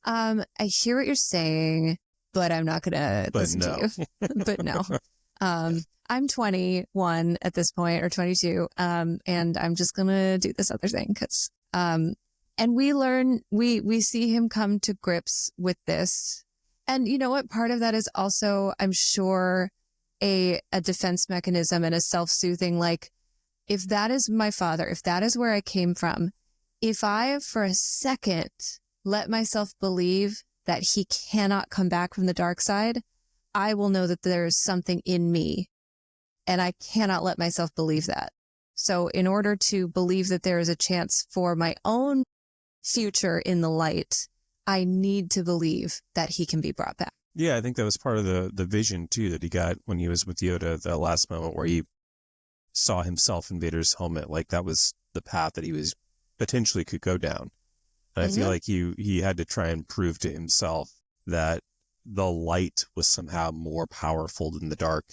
I hear what you're saying, but I'm not going to listen to you. But no. I'm 21 at this point, or 22, and I'm just going to do this other thing because, and we see him come to grips with this. And you know what? Part of that is also, I'm sure, a defense mechanism and a self-soothing, like, if that is my father, if that is where I came from, if I, for a second, let myself believe that he cannot come back from the dark side, I will know that there's something in me, and I cannot let myself believe that. So in order to believe that there is a chance for my own future in the light, I need to believe that he can be brought back. Yeah, I think that was part of the vision, too, that he got when he was with Yoda, that last moment where he saw himself in Vader's helmet. Like, that was the path that he was potentially could go down. And I feel like he had to try and prove to himself that the light was somehow more powerful than the dark.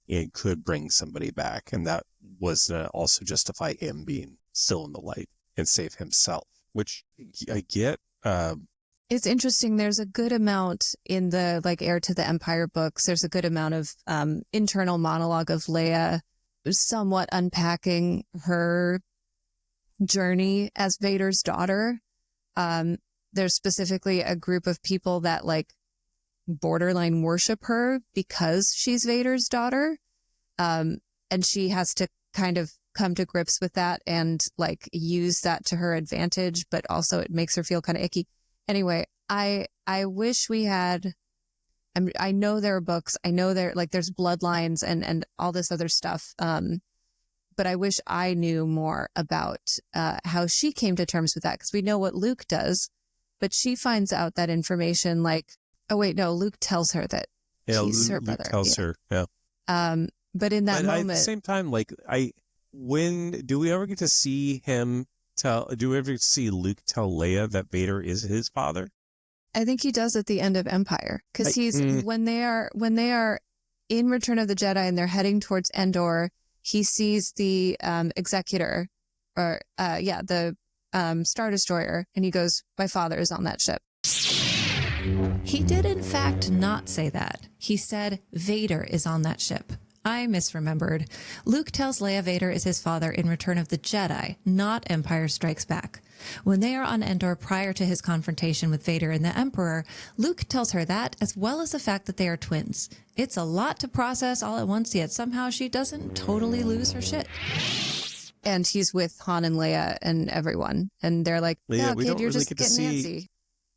It could bring somebody back. And that was to also justify him being still in the light and save himself, which I get. It's interesting. There's a good amount in the like Heir to the Empire books. There's a good amount of internal monologue of Leia somewhat unpacking her journey as Vader's daughter. There's specifically a group of people that like borderline worship her because she's Vader's daughter. And she has to kind of come to grips with that and like use that to her advantage, but also it makes her feel kind of icky. Anyway, I wish we had, I know there are books, I know there's bloodlines and all this other stuff. But I wish I knew more about how she came to terms with that, because we know what Luke does, but she finds out that information like, oh wait, no, Luke tells her that he's her brother. Luke tells her, yeah. But in that moment, at the same time, like when do we ever get to see him do we ever see Luke tell Leia that Vader is his father? I think he does at the end of Empire, because when they are in Return of the Jedi and they're heading towards Endor, he sees the executor, or the Star Destroyer, and he goes, "My father is on that ship." He did, in fact, not say that. He said Vader is on that ship. I misremembered. Luke tells Leia Vader is his father in Return of the Jedi, not Empire Strikes Back. When they are on Endor prior to his confrontation with Vader and the Emperor, Luke tells her that, as well as the fact that they are twins. It's a lot to process all at once, yet somehow she doesn't totally lose her shit. And he's with Han and Leia and everyone, and they're like, "Yeah, we kid, don't you're really just get to getting see. antsy."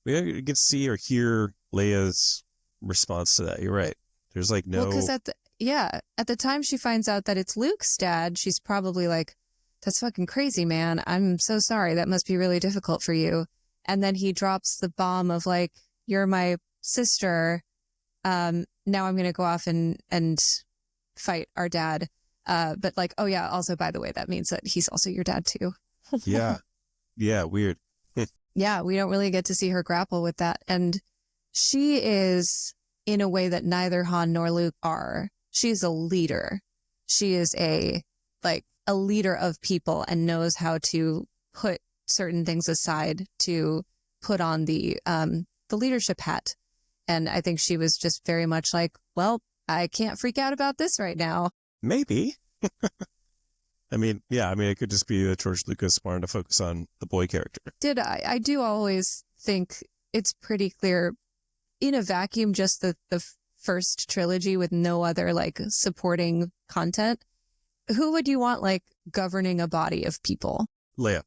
We don't get to see or hear Leia's response to that. You're right. There's like no. Well, because at the time she finds out that it's Luke's dad, she's probably like, "That's fucking crazy, man. I'm so sorry. That must be really difficult for you." And then he drops the bomb of like, "You're my sister. Now I'm going to go off and fight our dad." But like, oh yeah, also, by the way, that means that he's also your dad too. Yeah. Yeah. Weird. Yeah. We don't really get to see her grapple with that. And she is, in a way that neither Han nor Luke are, she's a leader. She is a leader of people and knows how to put certain things aside to put on the leadership hat. And I think she was just very much like, well, I can't freak out about this right now. Maybe. I mean, it could just be that George Lucas wanted to focus on the boy character. I do always think it's pretty clear in a vacuum, just the first trilogy with no other like supporting content. Who would you want like governing a body of people? Leia.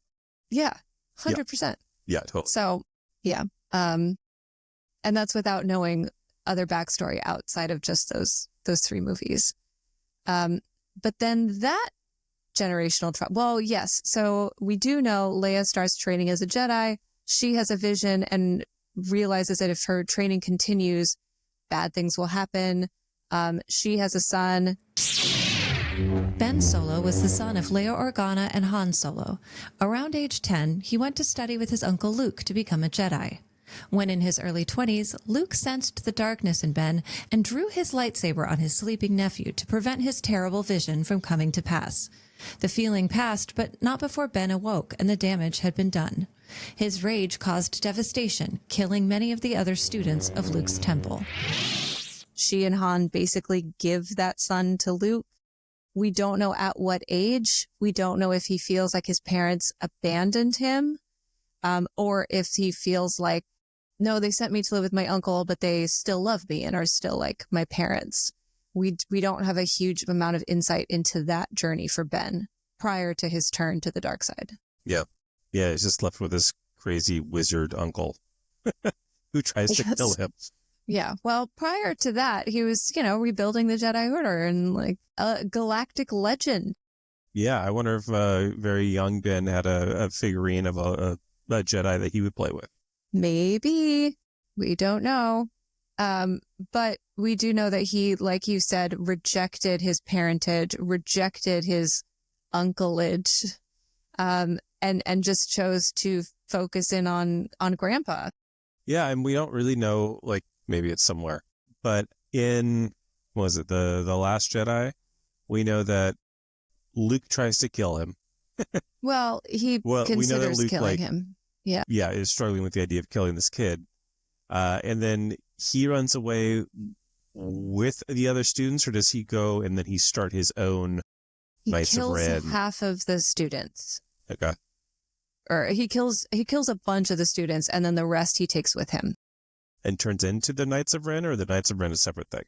Yeah, 100%. Yeah, totally. So, yeah. And that's without knowing other backstory outside of just those 3 movies. But then that generational well, yes. So we do know Leia starts training as a Jedi. She has a vision and realizes that if her training continues, bad things will happen. She has a son. Ben Solo was the son of Leia Organa and Han Solo. Around age 10, he went to study with his uncle Luke to become a Jedi. When in his early 20s, Luke sensed the darkness in Ben and drew his lightsaber on his sleeping nephew to prevent his terrible vision from coming to pass. The feeling passed, but not before Ben awoke and the damage had been done. His rage caused devastation, killing many of the other students of Luke's temple. She and Han basically give that son to Luke. We don't know at what age. We don't know if he feels like his parents abandoned him, or if he feels like, no, they sent me to live with my uncle, but they still love me and are still like my parents. We don't have a huge amount of insight into that journey for Ben prior to his turn to the dark side. Yeah. Yeah, he's just left with this crazy wizard uncle who tries to kill him. Yeah. Well, prior to that, he was, rebuilding the Jedi Order and like a galactic legend. Yeah, I wonder if very young Ben had a figurine of a Jedi that he would play with. Maybe. We don't know. But we do know that he, like you said, rejected his parentage, rejected his uncleage, and just chose to focus in on Grandpa. Yeah, and we don't really know, like, maybe it's somewhere. But in, what was it, the Last Jedi, we know that Luke tries to kill him. Well, he considers Luke, killing him. Yeah. Yeah, is struggling with the idea of killing this kid. And then he runs away with the other students, or does he go and then he start his own Knights of Ren? He kills half of the students. Okay. Or he kills a bunch of the students, and then the rest he takes with him. And turns into the Knights of Ren, or the Knights of Ren a separate thing?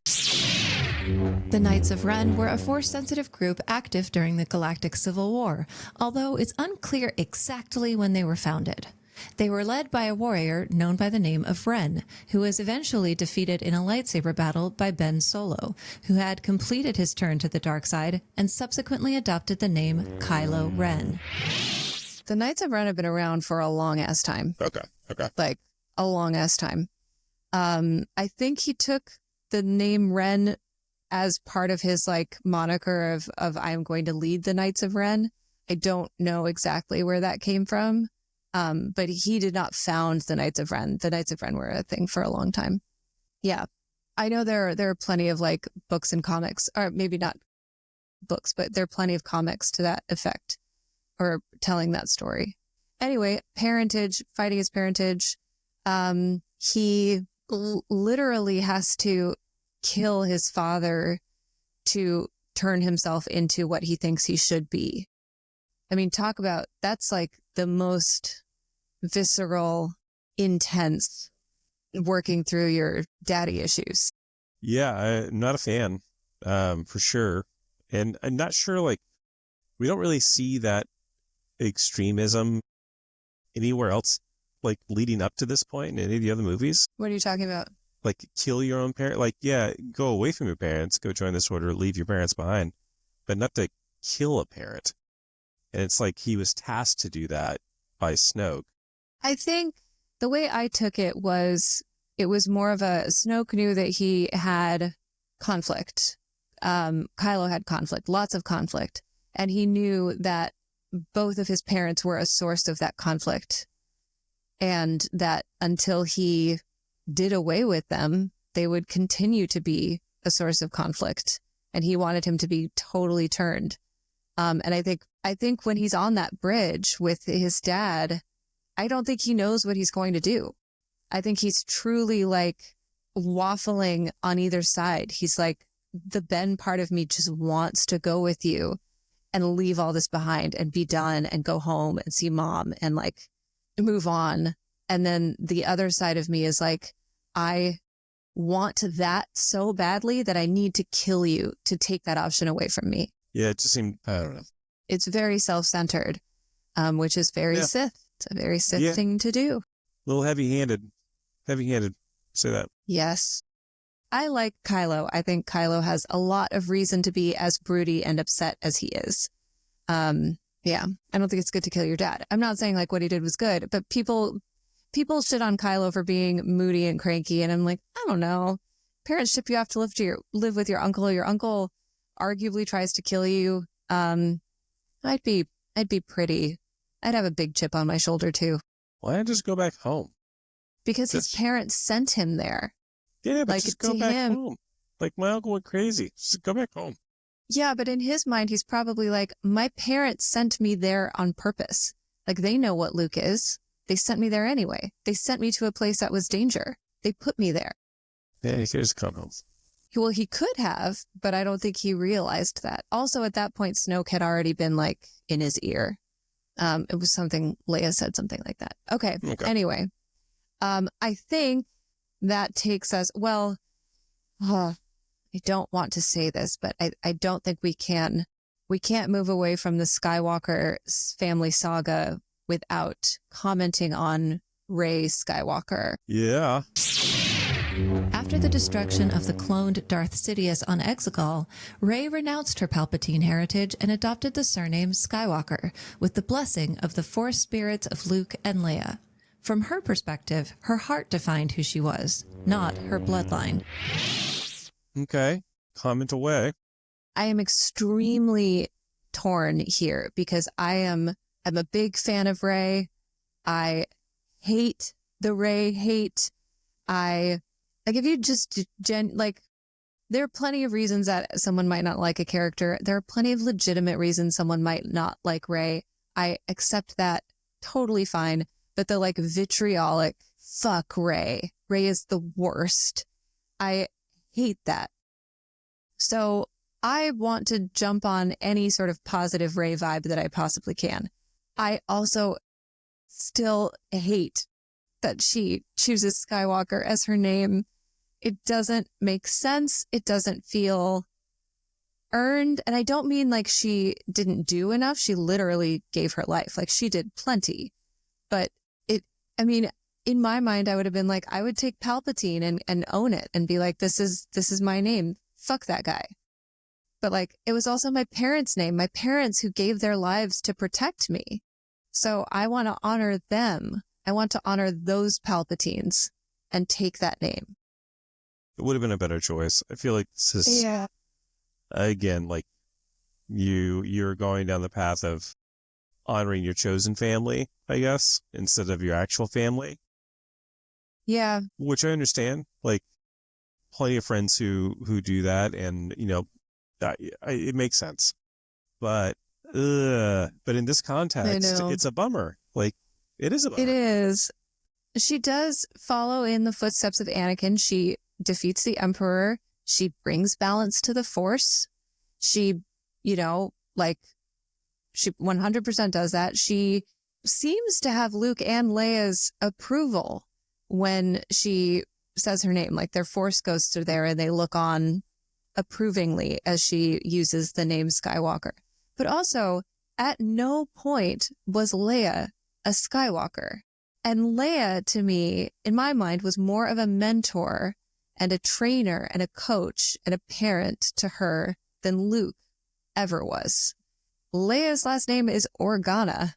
The Knights of Ren were a Force-sensitive group active during the Galactic Civil War, although it's unclear exactly when they were founded. They were led by a warrior known by the name of Ren, who was eventually defeated in a lightsaber battle by Ben Solo, who had completed his turn to the dark side and subsequently adopted the name Kylo Ren. The Knights of Ren have been around for a long-ass time. Okay. Like, a long-ass time. I think he took the name Ren as part of his, like, moniker of I am going to lead the Knights of Ren. I don't know exactly where that came from. But he did not found the Knights of Ren. The Knights of Ren were a thing for a long time. Yeah. I know there are plenty of like books and comics, or maybe not books, but there are plenty of comics to that effect or telling that story. Anyway, parentage, fighting his parentage. He literally has to kill his father to turn himself into what he thinks he should be. I mean, talk about, that's like the most visceral, intense working through your daddy issues. Yeah, I'm not a fan, for sure. And I'm not sure, like, we don't really see that extremism anywhere else, like, leading up to this point in any of the other movies. What are you talking about? Like, kill your own parent. Like, yeah, go away from your parents, go join this order, leave your parents behind, but not to kill a parent. And it's like he was tasked to do that by Snoke. I think the way I took it was more of a Snoke knew that he had conflict. Kylo had conflict, lots of conflict. And he knew that both of his parents were a source of that conflict. And that until he did away with them, they would continue to be a source of conflict. And he wanted him to be totally turned. And I think when he's on that bridge with his dad, I don't think he knows what he's going to do. I think he's truly like waffling on either side. He's like, the Ben part of me just wants to go with you and leave all this behind and be done and go home and see mom and like move on. And then the other side of me is like, I want that so badly that I need to kill you to take that option away from me. Yeah, it just seemed, I don't know. It's very self-centered, which is very Sith. It's a very Sith thing to do. A little heavy-handed. Say that. Yes. I like Kylo. I think Kylo has a lot of reason to be as broody and upset as he is. Yeah, I don't think it's good to kill your dad. I'm not saying like what he did was good, but people shit on Kylo for being moody and cranky, and I'm like, I don't know. Parents ship you off to live with your uncle. Your uncle arguably tries to kill you. I'd be pretty. I'd have a big chip on my shoulder too. Why not just go back home? Because his parents sent him there. Yeah, but Like, just go to back him- home. Like, my uncle went crazy. Just go back home. Yeah, but in his mind, he's probably like, my parents sent me there on purpose. Like, they know what Luke is. They sent me there anyway. They sent me to a place that was danger. They put me there. Yeah, he could just come home. Well, he could have, but I don't think he realized that. Also, at that point, Snoke had already been like in his ear. It was something, Leia said something like that. Okay. Anyway, I think that takes us, well, I don't want to say this, but I don't think we can't move away from the Skywalker family saga without commenting on Rey Skywalker. Yeah. After the destruction of the cloned Darth Sidious on Exegol, Rey renounced her Palpatine heritage and adopted the surname Skywalker with the blessing of the Force spirits of Luke and Leia. From her perspective, her heart defined who she was, not her bloodline. Okay. Comment away. I am extremely torn here because I'm a big fan of Rey. I hate the Rey hate. Like, if you just there are plenty of reasons that someone might not like a character. There are plenty of legitimate reasons someone might not like Rey. I accept that totally fine. But the vitriolic, fuck Rey. Rey is the worst. I hate that. So I want to jump on any sort of positive Rey vibe that I possibly can. I also still hate that she chooses Skywalker as her name. It doesn't make sense. It doesn't feel earned. And I don't mean like she didn't do enough. She literally gave her life. Like, she did plenty. But in my mind, I would have been like, I would take Palpatine and own it and be like, this is my name. Fuck that guy. But it was also my parents' name, my parents who gave their lives to protect me. So I want to honor them. I want to honor those Palpatines and take that name. It would have been a better choice. I feel like this is, again, you're going down the path of honoring your chosen family, I guess, instead of your actual family. Yeah. Which I understand. Plenty of friends who do that, and, it makes sense. But in this context, it's a bummer. It is a bummer. It is. She does follow in the footsteps of Anakin. She defeats the Emperor. She brings balance to the Force. She, she 100% does that. She seems to have Luke and Leia's approval when she says her name. Their Force goes to there and they look on approvingly as she uses the name Skywalker. But also, at no point was Leia a Skywalker. And Leia, to me, in my mind, was more of a mentor and a trainer and a coach and a parent to her than Luke ever was. Leia's last name is Organa.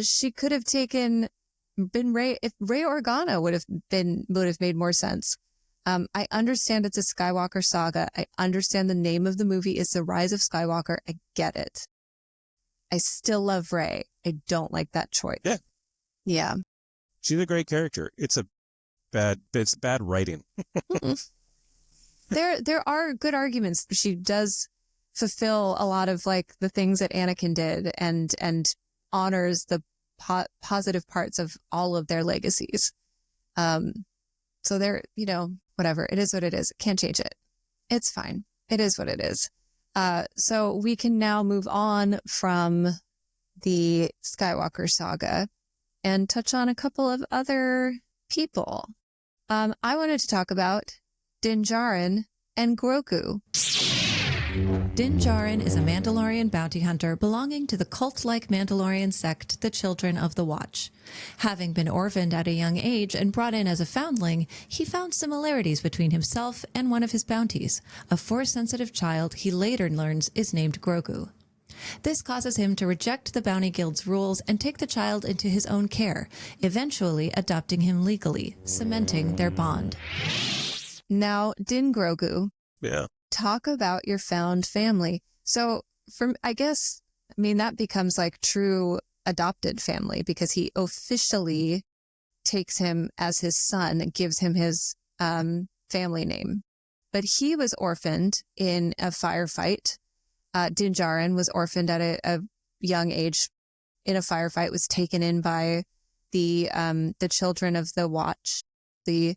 She could have been Rey. If Rey Organa would have made more sense. I understand it's a Skywalker saga. I understand the name of the movie is The Rise of Skywalker. I get it. I still love Rey. I don't like that choice. Yeah. Yeah. She's a great character. It's bad writing. There are good arguments. She does fulfill a lot of the things that Anakin did and honors the positive parts of all of their legacies. So they're, whatever. It is what it is. Can't change it. It's fine. It is what it is. So we can now move on from the Skywalker saga and touch on a couple of other people. I wanted to talk about Din Djarin and Grogu. Din Djarin is a Mandalorian bounty hunter belonging to the cult-like Mandalorian sect, the Children of the Watch. Having been orphaned at a young age and brought in as a foundling, he found similarities between himself and one of his bounties, a Force-sensitive child he later learns is named Grogu. This causes him to reject the Bounty Guild's rules and take the child into his own care, eventually adopting him legally, cementing their bond. Now, Din Grogu, Yeah. talk about your found family. So, that becomes like true adopted family because he officially takes him as his son and gives him his family name. But he was orphaned in a firefight. Din Djarin was orphaned at a young age in a firefight, was taken in by the Children of the Watch, the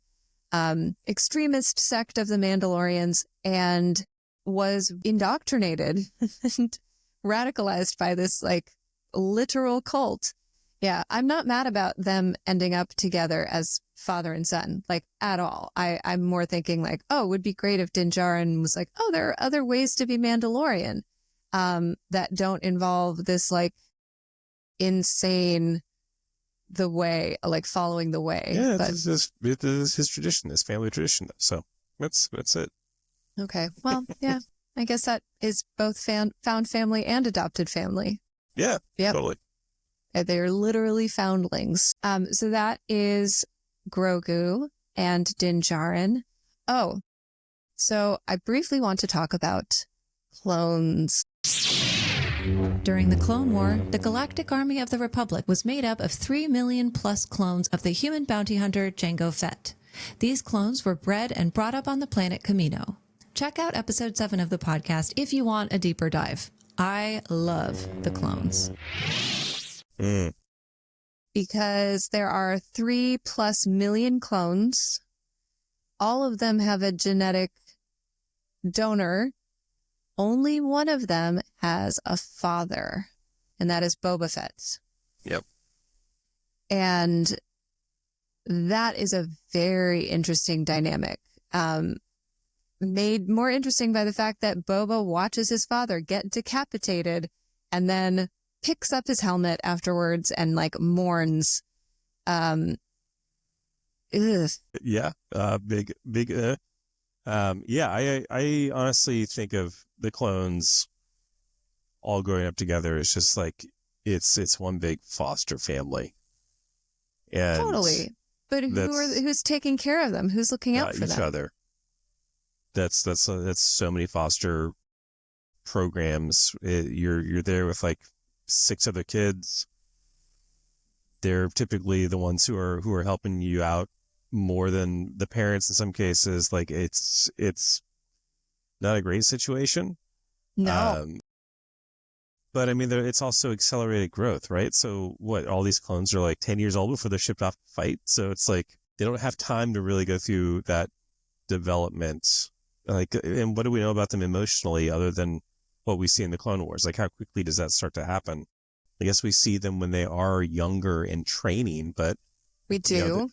extremist sect of the Mandalorians, and was indoctrinated and radicalized by this like literal cult. Yeah, I'm not mad about them ending up together as father and son, like at all. I'm more thinking like, oh, it would be great if Din Djarin was like, oh, there are other ways to be Mandalorian that don't involve this like insane the way, like following the way. Yeah, But, this is his tradition, his family tradition. So that's it. okay, well, yeah, I guess that is both found family and adopted family. Yeah, Yep. totally. They're literally foundlings. So that is Grogu and Din Djarin. Oh, so I briefly want to talk about clones. During the Clone War, the Galactic Army of the Republic was made up of 3 million plus clones of the human bounty hunter Jango Fett. These clones were bred and brought up on the planet Kamino. Check out episode 7 of the podcast if you want a deeper dive. I love the clones. Because there are 3+ million clones. All of them have a genetic donor. Only one of them has a father, and that is Boba Fett. Yep. And that is a very interesting dynamic. Made more interesting by the fact that Boba watches his father get decapitated and then picks up his helmet afterwards and like mourns. Ugh. Yeah. Big. Yeah. I honestly think of the clones all growing up together. It's just like it's one big foster family. And Totally. But who's taking care of them? Who's looking out for each them? other. That's so many foster programs. You're there with like 6 other kids. They're typically the ones who are helping you out more than the parents in some cases. Like it's not a great situation. No. But I mean, it's also accelerated growth, right? So what, all these clones are like 10 years old before they're shipped off to fight. So it's like, they don't have time to really go through that development. Like, and what do we know about them emotionally other than what we see in the Clone Wars? Like, how quickly does that start to happen? I guess we see them when they are younger in training, but We do. you know,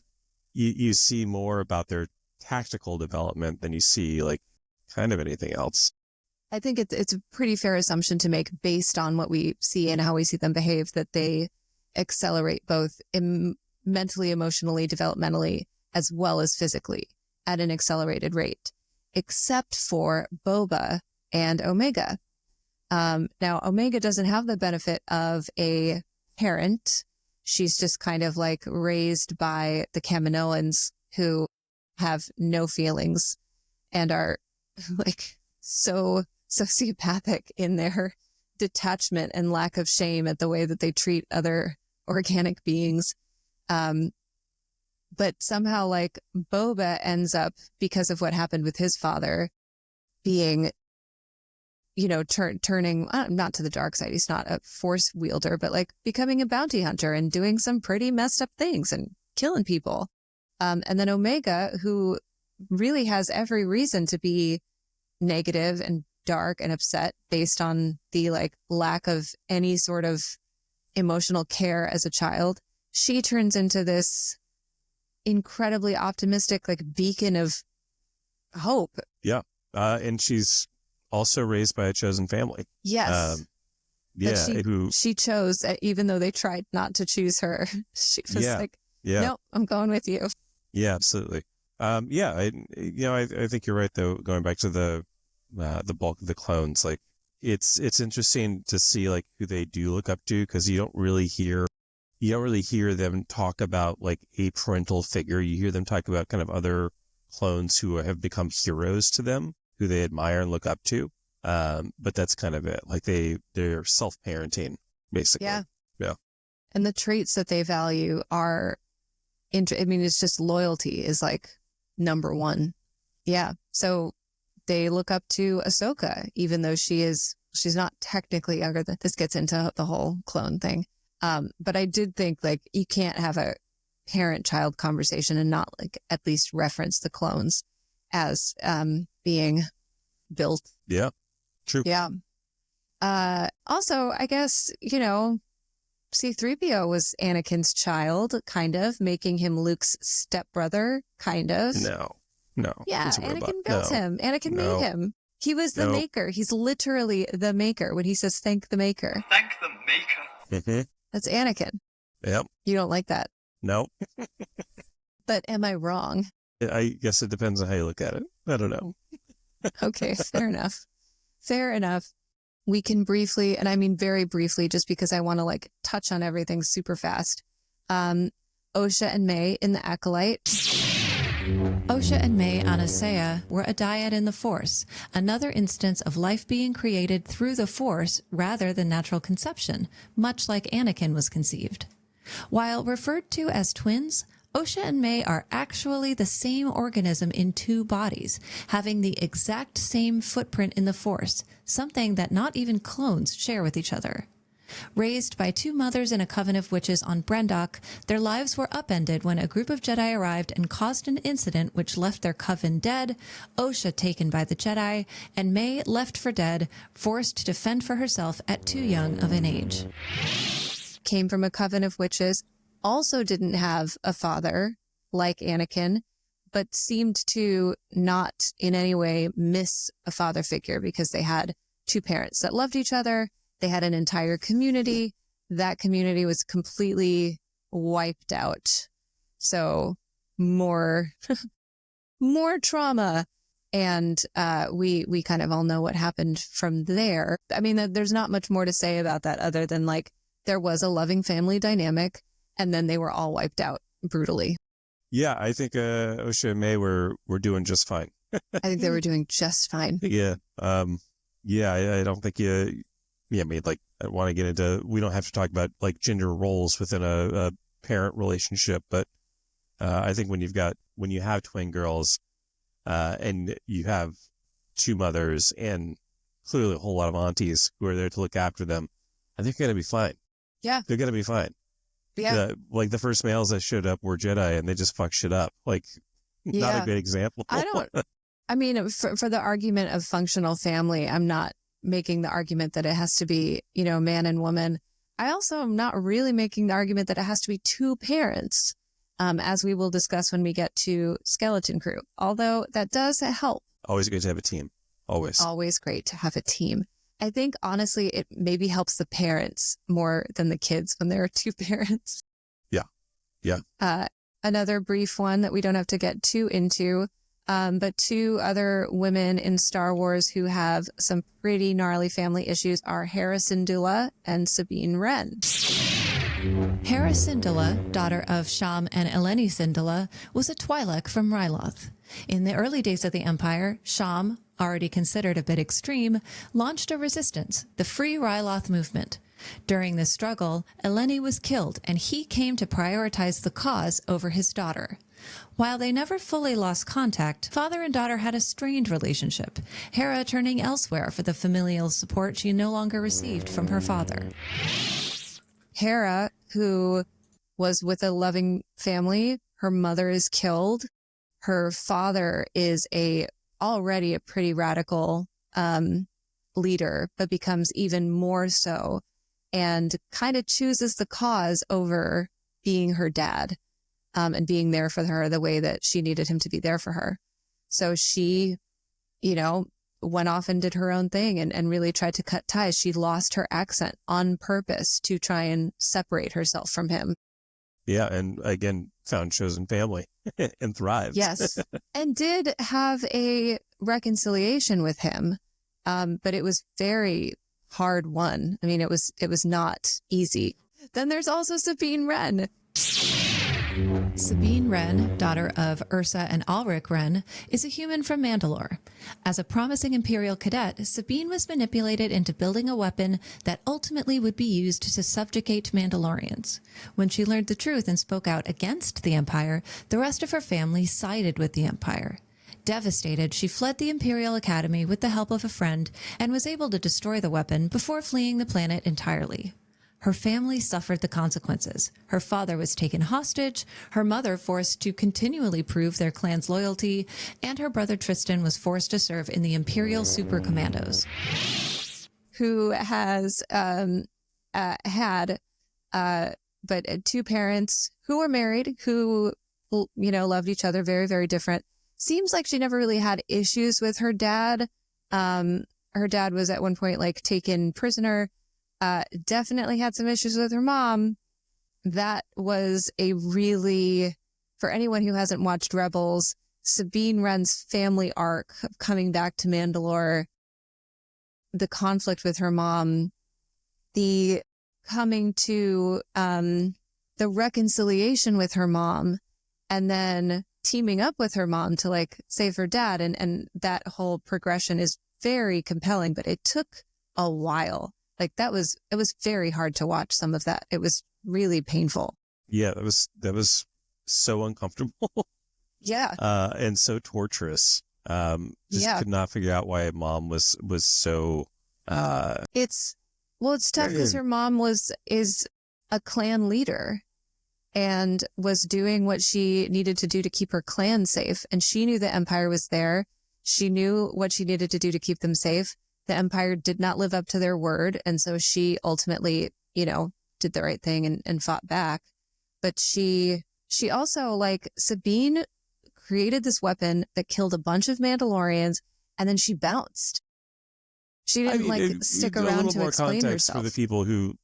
you see more about their tactical development than you see like kind of anything else. I think it's a pretty fair assumption to make based on what we see and how we see them behave, that they accelerate both mentally, emotionally, developmentally, as well as physically at an accelerated rate, except for Boba and Omega. Now, Omega doesn't have the benefit of a parent. She's just kind of like raised by the Kaminoans, who have no feelings and are like so sociopathic in their detachment and lack of shame at the way that they treat other organic beings. But somehow like Boba ends up, because of what happened with his father, being, you know, turning not to the dark side. He's not a force wielder, but like becoming a bounty hunter and doing some pretty messed up things and killing people. And then Omega, who really has every reason to be negative and dark and upset based on the like lack of any sort of emotional care as a child, she turns into this incredibly optimistic like beacon of hope. Yeah. And she's also raised by a chosen family. Yes. Yeah, She chose, even though they tried not to choose her. She was like, nope, I'm going with you. Yeah, absolutely. I think you're right though. Going back to the bulk of the clones, like it's interesting to see like who they do look up to, because you don't really hear them talk about like a parental figure. You hear them talk about kind of other clones who have become heroes to them, who they admire and look up to. But that's kind of it. Like they're self-parenting, basically. Yeah. Yeah. And the traits that they value are, it's just loyalty is like number one. Yeah. So they look up to Ahsoka, even though she's not technically younger than, this gets into the whole clone thing. But I did think like you can't have a parent-child conversation and not like at least reference the clones as being built. Yeah. True. Yeah. Also, I guess, C-3PO was Anakin's child, kind of, making him Luke's stepbrother, kind of. No. Yeah, Anakin built him. Anakin made him. He was the maker. He's literally the maker when he says, thank the maker. Thank the maker. Mm-hmm. That's Anakin. Yep. You don't like that. No. But am I wrong? I guess it depends on how you look at it. I don't know. Okay, fair enough. Fair enough. We can briefly, and I mean very briefly, just because I want to like touch on everything super fast. Osha and May in the Acolyte. Osha and May Anasea were a dyad in the Force, another instance of life being created through the Force rather than natural conception, much like Anakin was conceived. While referred to as twins, Osha and May are actually the same organism in two bodies, having the exact same footprint in the Force, something that not even clones share with each other. Raised by two mothers in a coven of witches on Brendok, their lives were upended when a group of Jedi arrived and caused an incident which left their coven dead, Osha taken by the Jedi, and May left for dead, forced to fend for herself at too young of an age. Came from a coven of witches, also didn't have a father like Anakin, but seemed to not in any way miss a father figure because they had two parents that loved each other. They had an entire community. That community was completely wiped out. So more trauma. And we kind of all know what happened from there. I mean, there's not much more to say about that other than like there was a loving family dynamic, and then they were all wiped out brutally. Yeah, I think Osha and May were doing just fine. I think they were doing just fine. Yeah. I don't think I want to get into, we don't have to talk about like gender roles within a parent relationship, but I think when you have twin girls and you have two mothers and clearly a whole lot of aunties who are there to look after them, I think they're going to be fine. Yeah. They're going to be fine. Yeah. Like the first males that showed up were Jedi and they just fucked shit up. Like, not a good example. I mean, for the argument of functional family, I'm not making the argument that it has to be, man and woman. I also am not really making the argument that it has to be two parents, as we will discuss when we get to Skeleton Crew. Although that does help. Always good to have a team. Always Great to have a team. I think, honestly, it maybe helps the parents more than the kids when there are two parents. Yeah. Another brief one that we don't have to get too into, but two other women in Star Wars who have some pretty gnarly family issues are Hera Syndulla and Sabine Wren. Hera Syndulla, daughter of Sham and Eleni Syndulla, was a Twi'lek from Ryloth. In the early days of the Empire, Sham, already considered a bit extreme, launched a resistance, the Free Ryloth movement. During this struggle, Eleni was killed, and he came to prioritize the cause over his daughter. While they never fully lost contact, father and daughter had a strained relationship, Hera turning elsewhere for the familial support she no longer received from her father. Hera, who was with a loving family, her mother is killed. Her father is already a pretty radical leader, but becomes even more so, and kind of chooses the cause over being her dad and being there for her the way that she needed him to be there for her. So she, went off and did her own thing and really tried to cut ties. She lost her accent on purpose to try and separate herself from him. Yeah, and again, found chosen family and thrived. Yes, and did have a reconciliation with him, but it was very hard won. I mean, it was not easy. Then there's also Sabine Wren. Sabine Wren, daughter of Ursa and Ulrich Wren, is a human from Mandalore. As a promising Imperial cadet, Sabine was manipulated into building a weapon that ultimately would be used to subjugate Mandalorians. When she learned the truth and spoke out against the Empire, the rest of her family sided with the Empire. Devastated, she fled the Imperial Academy with the help of a friend and was able to destroy the weapon before fleeing the planet entirely. Her family suffered the consequences. Her father was taken hostage, her mother forced to continually prove their clan's loyalty, and her brother Tristan was forced to serve in the Imperial Super Commandos. Who has had two parents who were married, who, loved each other, very, very different. Seems like she never really had issues with her dad. Her dad was at one point taken prisoner. Definitely had some issues with her mom. That was a really, for anyone who hasn't watched Rebels, Sabine Wren's family arc of coming back to Mandalore, the conflict with her mom, the coming to the reconciliation with her mom, and then teaming up with her mom to save her dad. And that whole progression is very compelling, but it took a while. It was very hard to watch some of that. It was really painful. Yeah, that was so uncomfortable. Yeah. And so torturous. Could not figure out why mom was so It's tough because her mom is a clan leader and was doing what she needed to do to keep her clan safe. And she knew the Empire was there. She knew what she needed to do to keep them safe. The Empire did not live up to their word. And so she ultimately, did the right thing and fought back. But she also, Sabine created this weapon that killed a bunch of Mandalorians, and then she bounced. She didn't stick around to explain herself. For the people who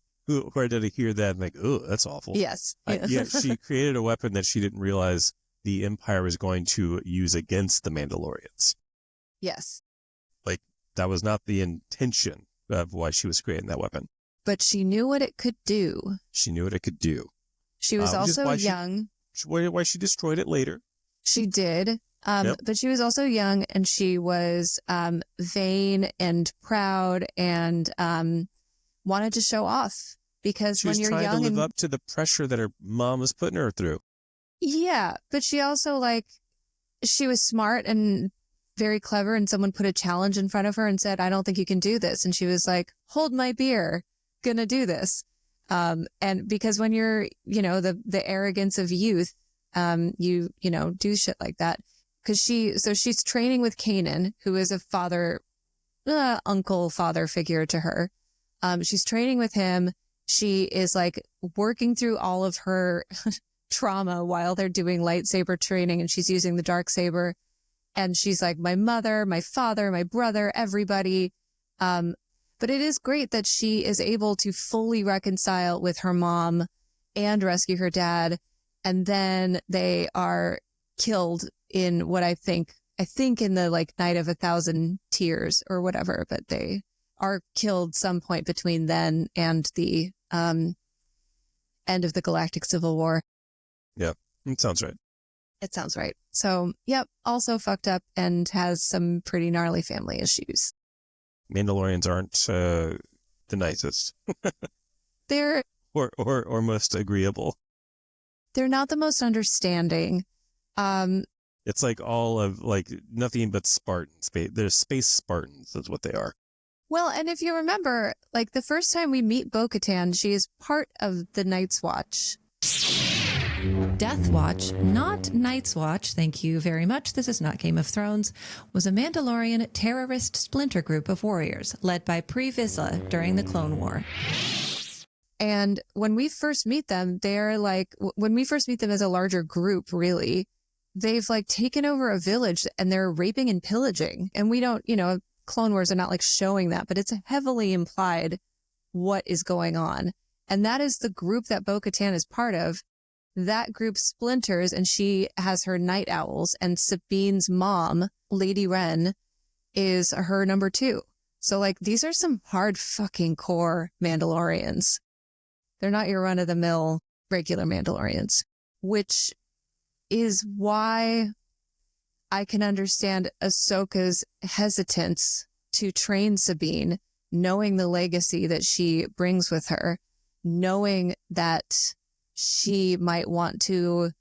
are to hear that and oh, that's awful. Yes. Yeah, she created a weapon that she didn't realize the Empire was going to use against the Mandalorians. Yes. That was not the intention of why she was creating that weapon. But she knew what it could do. She knew what it could do. She was also young. Why she destroyed it later. She did. But she was also young, and she was vain and proud and wanted to show off. Because when you're young, she was trying to live up to the pressure that her mom was putting her through. Yeah, but she also she was smart and very clever, and someone put a challenge in front of her and said, I don't think you can do this. And she was like, hold my beer, gonna do this. And because when you're, the arrogance of youth, you do shit like that. Cause she's training with Kanan, who is a father figure to her. She's training with him. She is working through all of her trauma while they're doing lightsaber training, and she's using the dark saber. And she's like, my mother, my father, my brother, everybody. But it is great that she is able to fully reconcile with her mom and rescue her dad. And then they are killed in what I think in the Night of 1,000 Tears or whatever, but they are killed some point between then and the end of the Galactic Civil War. Yeah, it sounds right. It sounds right. So, yep, also fucked up and has some pretty gnarly family issues. Mandalorians aren't the nicest. They're or most agreeable. They're not the most understanding. It's all of nothing but Spartans. They're space Spartans. That's what they are. Well, and if you remember, the first time we meet Bo-Katan, she is part of the Night's Watch. Death Watch, not Night's Watch, thank you very much, this is not Game of Thrones, was a Mandalorian terrorist splinter group of warriors led by Pre Vizsla during the Clone War. And when we first meet them, they're when we first meet them as a larger group, really, they've taken over a village and they're raping and pillaging. And we don't, Clone Wars are not like showing that, but it's heavily implied what is going on. And that is the group that Bo-Katan is part of. That group splinters and she has her night owls, and Sabine's mom, Lady Wren, is her number 2. So like these are some hard fucking core Mandalorians. They're not your run of the mill regular Mandalorians, which is why I can understand Ahsoka's hesitance to train Sabine, knowing the legacy that she brings with her, knowing that she might want to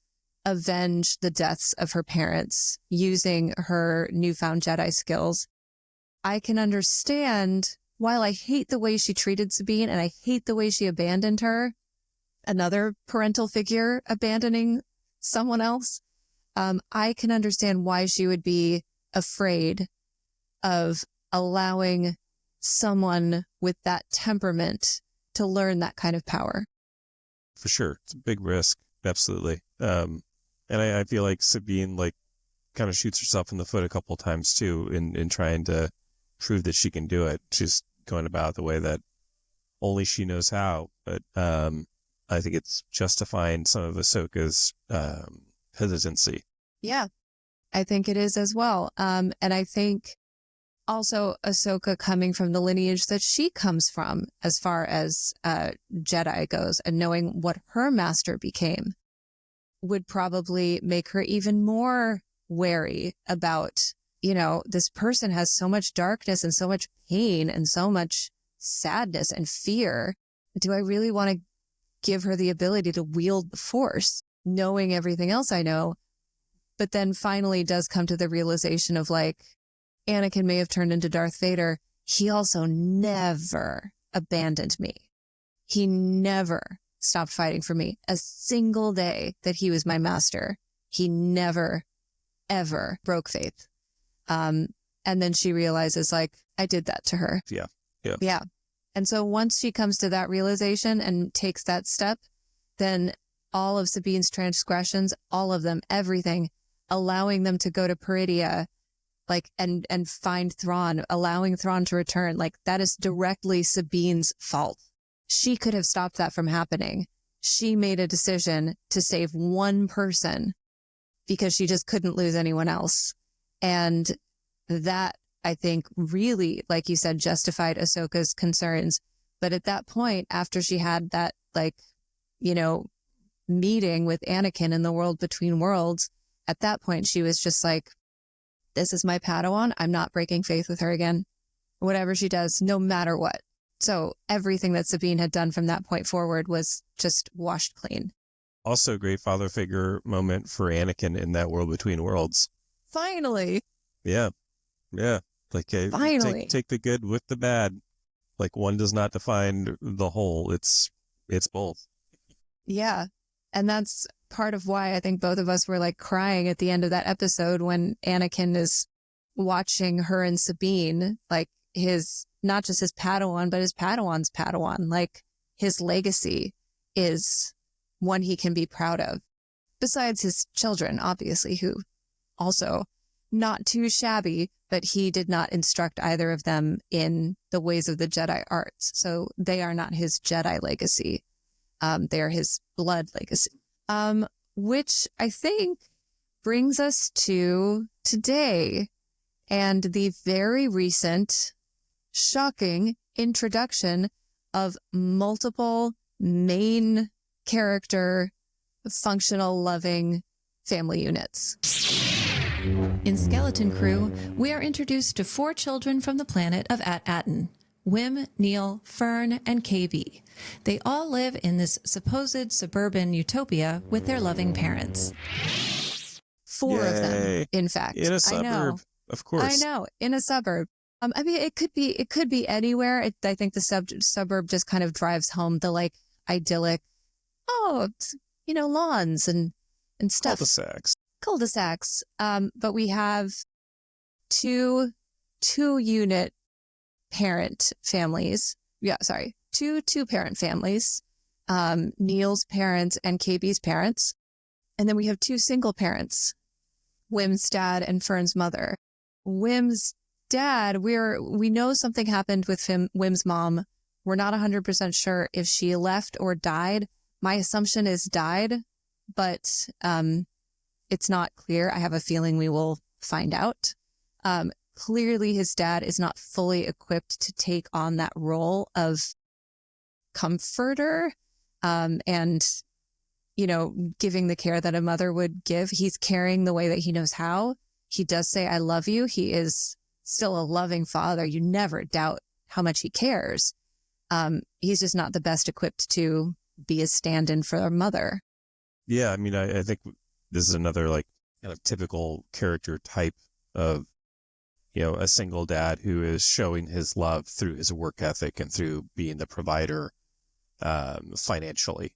avenge the deaths of her parents using her newfound Jedi skills. I can understand, while I hate the way she treated Sabine and I hate the way she abandoned her, another parental figure abandoning someone else, I can understand why she would be afraid of allowing someone with that temperament to learn that kind of power. For sure. It's a big risk. Absolutely. And I feel like Sabine like kind of shoots herself in the foot a couple of times too in trying to prove that she can do it. She's going about the way that only she knows how. But I think it's justifying some of Ahsoka's hesitancy. Yeah, I think it is as well. And I think also Ahsoka coming from the lineage that she comes from as far as Jedi goes, and knowing what her master became would probably make her even more wary about, you know, this person has so much darkness and so much pain and so much sadness and fear. Do I really want to give her the ability to wield the Force, knowing everything else I know? But then finally does come to the realization of like, Anakin may have turned into Darth Vader. He also never abandoned me. He never stopped fighting for me. A single day that he was my master, he never, ever broke faith. And then she realizes, like, I did that to her. Yeah. And so once she comes to that realization and takes that step, then all of Sabine's transgressions, all of them, everything, allowing them to go to Peridia, like, and find Thrawn, allowing Thrawn to return, like, that is directly Sabine's fault. She could have stopped that from happening. She made a decision to save one person because she just couldn't lose anyone else. And that, I think, really, like you said, justified Ahsoka's concerns. But at that point, after she had that, like, you know, meeting with Anakin in the world between worlds, at that point, she was just like, this is my Padawan. I'm not breaking faith with her again. Whatever she does, no matter what. So everything that Sabine had done from that point forward was just washed clean. Also a great father figure moment for Anakin in that world between worlds. Finally. Yeah. Like, Finally. Take the good with the bad. Like, one does not define the whole. It's both. Yeah. And that's part of why I think both of us were like crying at the end of that episode when Anakin is watching her and Sabine, like his, not just his Padawan, but his Padawan's Padawan. Like, his legacy is one he can be proud of. Besides his children, obviously, who also not too shabby, but he did not instruct either of them in the ways of the Jedi arts. So they are not his Jedi legacy. They are his blood legacy. Which I think brings us to today and the very recent, shocking introduction of multiple main character, functional, loving family units. In Skeleton Crew, we are introduced to 4 children from the planet of At-Aten: Wim, Neil, Fern, and KB. They all live in this supposed suburban utopia with their loving parents. 4 of them, in fact. In a suburb, I know. of course. I know, in a suburb. I mean, it could be anywhere. I think the suburb just kind of drives home the like idyllic, lawns and stuff. Cul-de-sacs. But we have two unit parent families. Yeah, sorry. Two parent families. Neil's parents and KB's parents. And then we have 2 single parents, Wim's dad and Fern's mother. Wim's dad, we know something happened with Wim's mom. We're not 100% sure if she left or died. My assumption is died, but it's not clear. I have a feeling we will find out. Clearly, his dad is not fully equipped to take on that role of comforter and, you know, giving the care that a mother would give. He's caring the way that he knows how. He does say, I love you. He is still a loving father. You never doubt how much he cares. He's just not the best equipped to be a stand-in for a mother. Yeah, I mean, I think this is another like kind of typical character type of, you know, a single dad who is showing his love through his work ethic and through being the provider financially.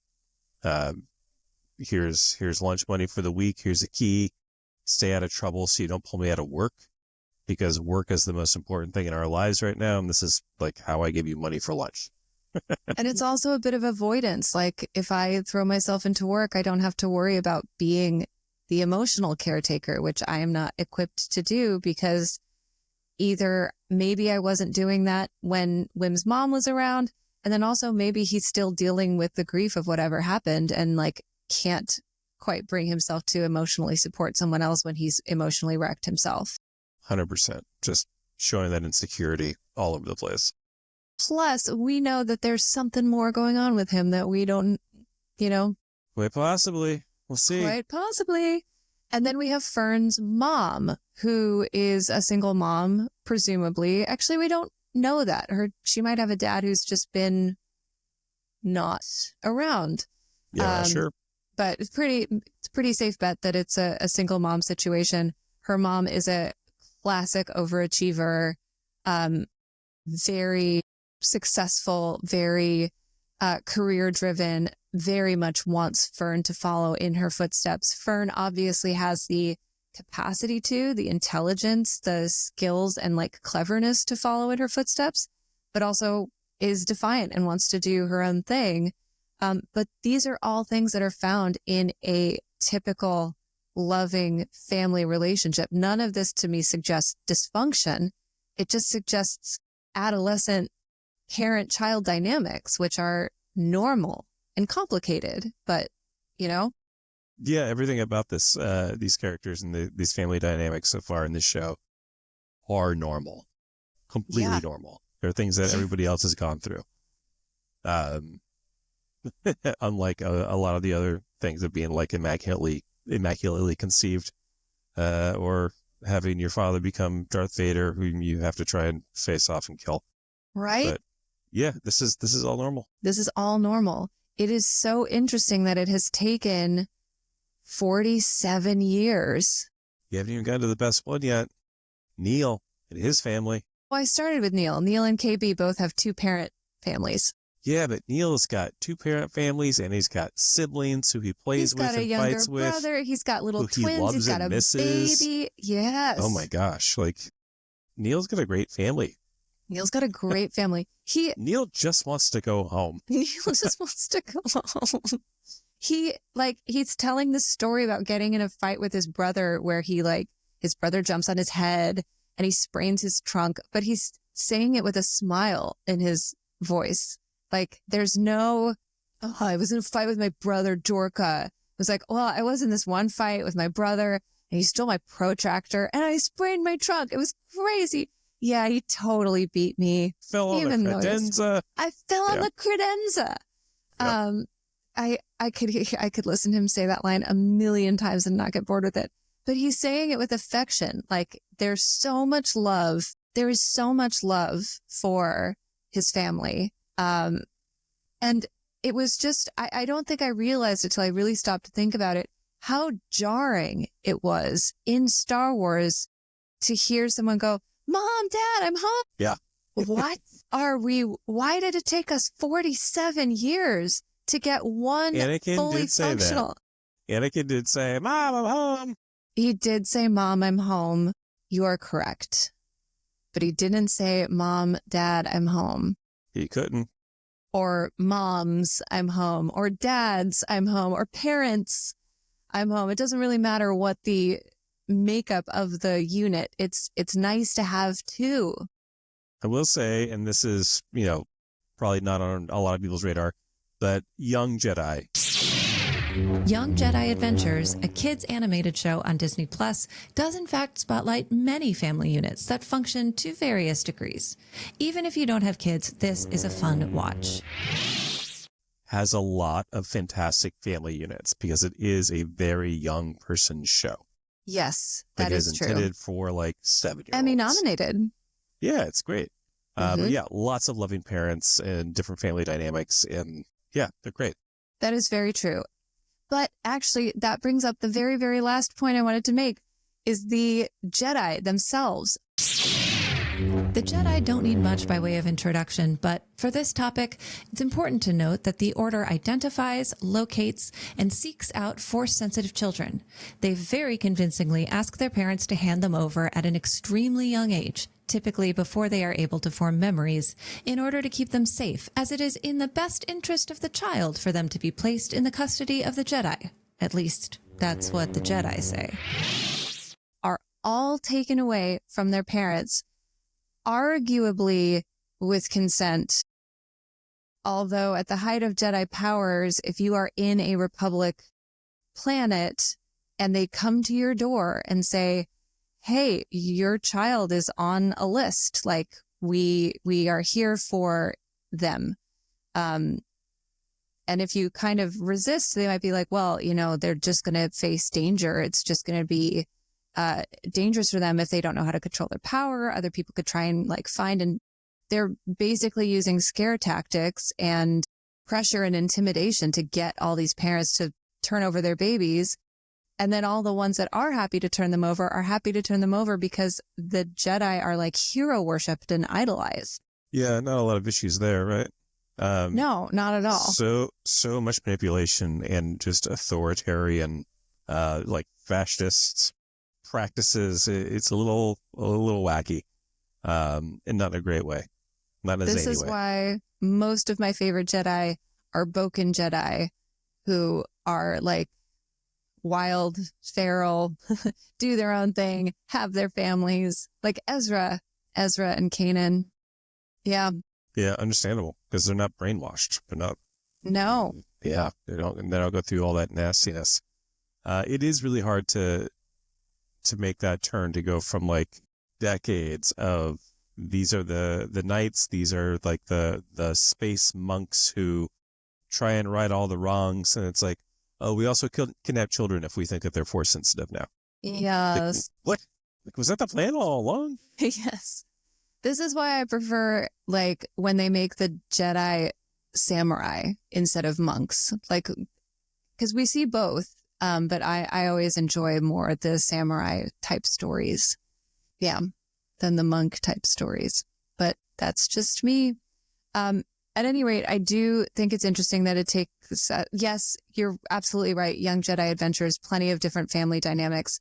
Here's lunch money for the week. Here's a key. Stay out of trouble so you don't pull me out of work, because work is the most important thing in our lives right now. And this is like how I give you money for lunch. And it's also a bit of avoidance. Like if I throw myself into work, I don't have to worry about being the emotional caretaker, which I am not equipped to do, because either maybe I wasn't doing that when Wim's mom was around. And then also maybe he's still dealing with the grief of whatever happened and like can't quite bring himself to emotionally support someone else when he's emotionally wrecked himself. 100%. Just showing that insecurity all over the place. Plus, we know that there's something more going on with him that we don't, you know. Quite possibly. We'll see. Quite possibly. And then we have Fern's mom, who is a single mom, presumably. Actually, we don't know that. She might have a dad who's just been not around. Yeah, sure. But it's a pretty safe bet that it's a single mom situation. Her mom is a classic overachiever, very successful, very career driven, very much wants Fern to follow in her footsteps. Fern obviously has the capacity to, the intelligence, the skills, and like cleverness to follow in her footsteps, but also is defiant and wants to do her own thing. But these are all things that are found in a typical loving family relationship. None of this to me suggests dysfunction. It just suggests adolescent parent-child dynamics, which are normal and complicated, but, you know. Yeah, everything about this, these characters and these family dynamics so far in this show are normal, completely normal. They're things that everybody else has gone through. Unlike a lot of the other things of being like immaculately conceived, or having your father become Darth Vader, whom you have to try and face off and kill. Right? But yeah, this is all normal. This is all normal. It is so interesting that it has taken 47 years. You haven't even gotten to the best one yet. Neil and his family. Well, I started with Neil. Neil and KB both have 2-parent families. Yeah, but Neil's got 2-parent families, and he's got siblings who he plays with and fights with. He's got a younger brother. He's got little twins. He's got a baby. Yes. Oh my gosh. Like, Neil's got a great family. Neil's got a great family. Neil just wants to go home. Neil just wants to go home. He's telling this story about getting in a fight with his brother where his brother jumps on his head and he sprains his trunk, but he's saying it with a smile in his voice. Like, there's no, I was in a fight with my brother, Dorka. It was like, well, I was in this one fight with my brother and he stole my protractor and I sprained my trunk. It was crazy. Yeah, he totally beat me. Fell on the credenza. I fell on the credenza. Yep. I could listen to him say that line a million times and not get bored with it. But he's saying it with affection. Like, there's so much love. There is so much love for his family. And it was just, I don't think I realized it till I really stopped to think about it, how jarring it was in Star Wars to hear someone go, Mom, Dad, I'm home. Yeah. Why did it take us 47 years to get one Anakin fully did say functional? That. Anakin did say, Mom, I'm home. He did say, Mom, I'm home. You are correct. But he didn't say, Mom, Dad, I'm home. He couldn't. Or moms, I'm home. Or dads, I'm home. Or parents, I'm home. It doesn't really matter what the makeup of the unit. It's nice to have too. I will say, and this is, probably not on a lot of people's radar, but Young Jedi. Young Jedi Adventures, a kids animated show on Disney Plus, does in fact spotlight many family units that function to various degrees. Even if you don't have kids, this is a fun watch. Has a lot of fantastic family units because it is a very young person show. Yes, that is true. It is intended for like 7-year-olds. Emmy nominated. Yeah, it's great. Mm-hmm. But yeah, lots of loving parents and different family dynamics. And yeah, they're great. That is very true. But actually, that brings up the very, very last point I wanted to make, is the Jedi themselves. The Jedi don't need much by way of introduction, but for this topic, it's important to note that the Order identifies, locates, and seeks out Force-sensitive children. They very convincingly ask their parents to hand them over at an extremely young age, typically before they are able to form memories, in order to keep them safe, as it is in the best interest of the child for them to be placed in the custody of the Jedi. At least, that's what the Jedi say. Are all taken away from their parents, arguably with consent. Although at the height of Jedi powers, if you are in a Republic planet and they come to your door and say, hey, your child is on a list, like we are here for them. And if you kind of resist, they might be like, well, they're just going to face danger. It's just going to be dangerous for them if they don't know how to control their power. Other people could try and find, and they're basically using scare tactics and pressure and intimidation to get all these parents to turn over their babies. And then all the ones that are happy to turn them over are happy to turn them over because the Jedi are hero worshipped and idolized. Yeah, not a lot of issues there, right? No, not at all. So much manipulation and just authoritarian, fascist practices. It's a little wacky, and not in a great way. Not in a zany way. This is why most of my favorite Jedi are Boken Jedi, who are wild, feral, do their own thing, have their families, like Ezra and Kanan. Yeah. Yeah, understandable, because they're not brainwashed. They're not. No. Yeah, they don't go through all that nastiness. It is really hard to make that turn, to go from decades of these are the knights, these are the space monks who try and right all the wrongs, and it's oh, we also kidnap children if we think that they're Force sensitive now. Yes. What? Was that the plan all along? Yes. This is why I prefer when they make the Jedi samurai instead of monks, because we see both. But I always enjoy more the samurai type stories. Yeah. Than the monk type stories. But that's just me. At any rate, I do think it's interesting that it takes, yes, you're absolutely right. Young Jedi Adventures, plenty of different family dynamics.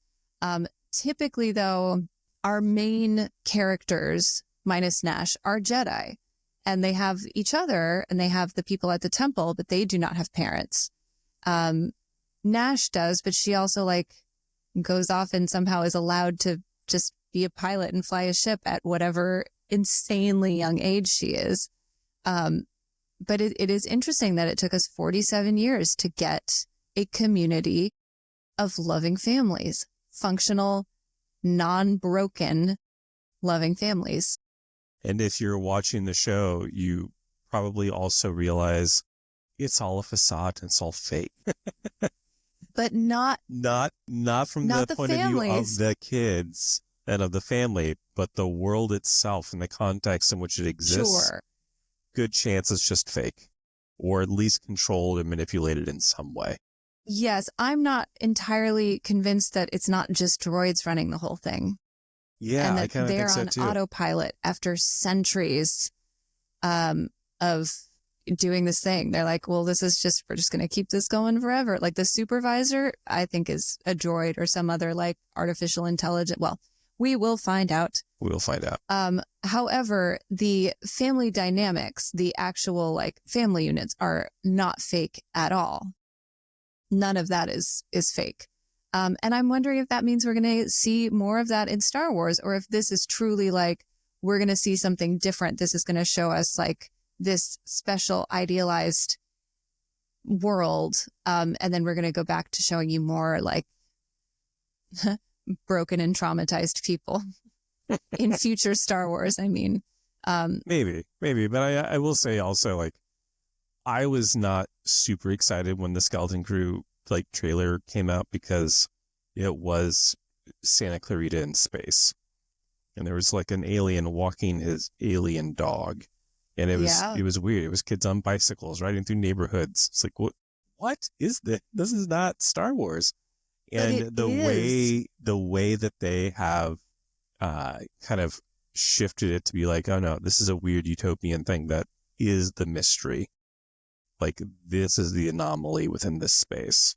Typically, though, our main characters, minus Nash, are Jedi. And they have each other and they have the people at the temple, but they do not have parents. Nash does, but she also goes off and somehow is allowed to just be a pilot and fly a ship at whatever insanely young age she is. But it is interesting that it took us 47 years to get a community of loving families, functional, non-broken, loving families. And if you're watching the show, you probably also realize it's all a facade and it's all fake. But not from the point of view of the kids and of the family, but the world itself and the context in which it exists. Sure. Good chance it's just fake, or at least controlled and manipulated in some way. Yes, I'm not entirely convinced that it's not just droids running the whole thing. Yeah, and that I kind of think so too. They're on autopilot after centuries of doing this thing. They're well, we're just going to keep this going forever. The supervisor, I think, is a droid or some other artificial intelligence. Well, we will find out. We'll find out. However, the family dynamics, the actual family units are not fake at all. None of that is fake. And I'm wondering if that means we're going to see more of that in Star Wars, or if this is truly like, we're going to see something different. This is going to show us like this special idealized world. And then we're going to go back to showing you more like broken and traumatized people in future Star Wars. I mean, maybe, but I will say also, like, I was not super excited when the Skeleton Crew like trailer came out, because it was Santa Clarita in space, and there was like an alien walking his alien dog, and it was weird. It was kids on bicycles riding through neighborhoods. It's like, what is this? This is not Star Wars. And the way that they have kind of shifted it to be like, oh no, this is a weird utopian thing that is the mystery. Like, this is the anomaly within this space,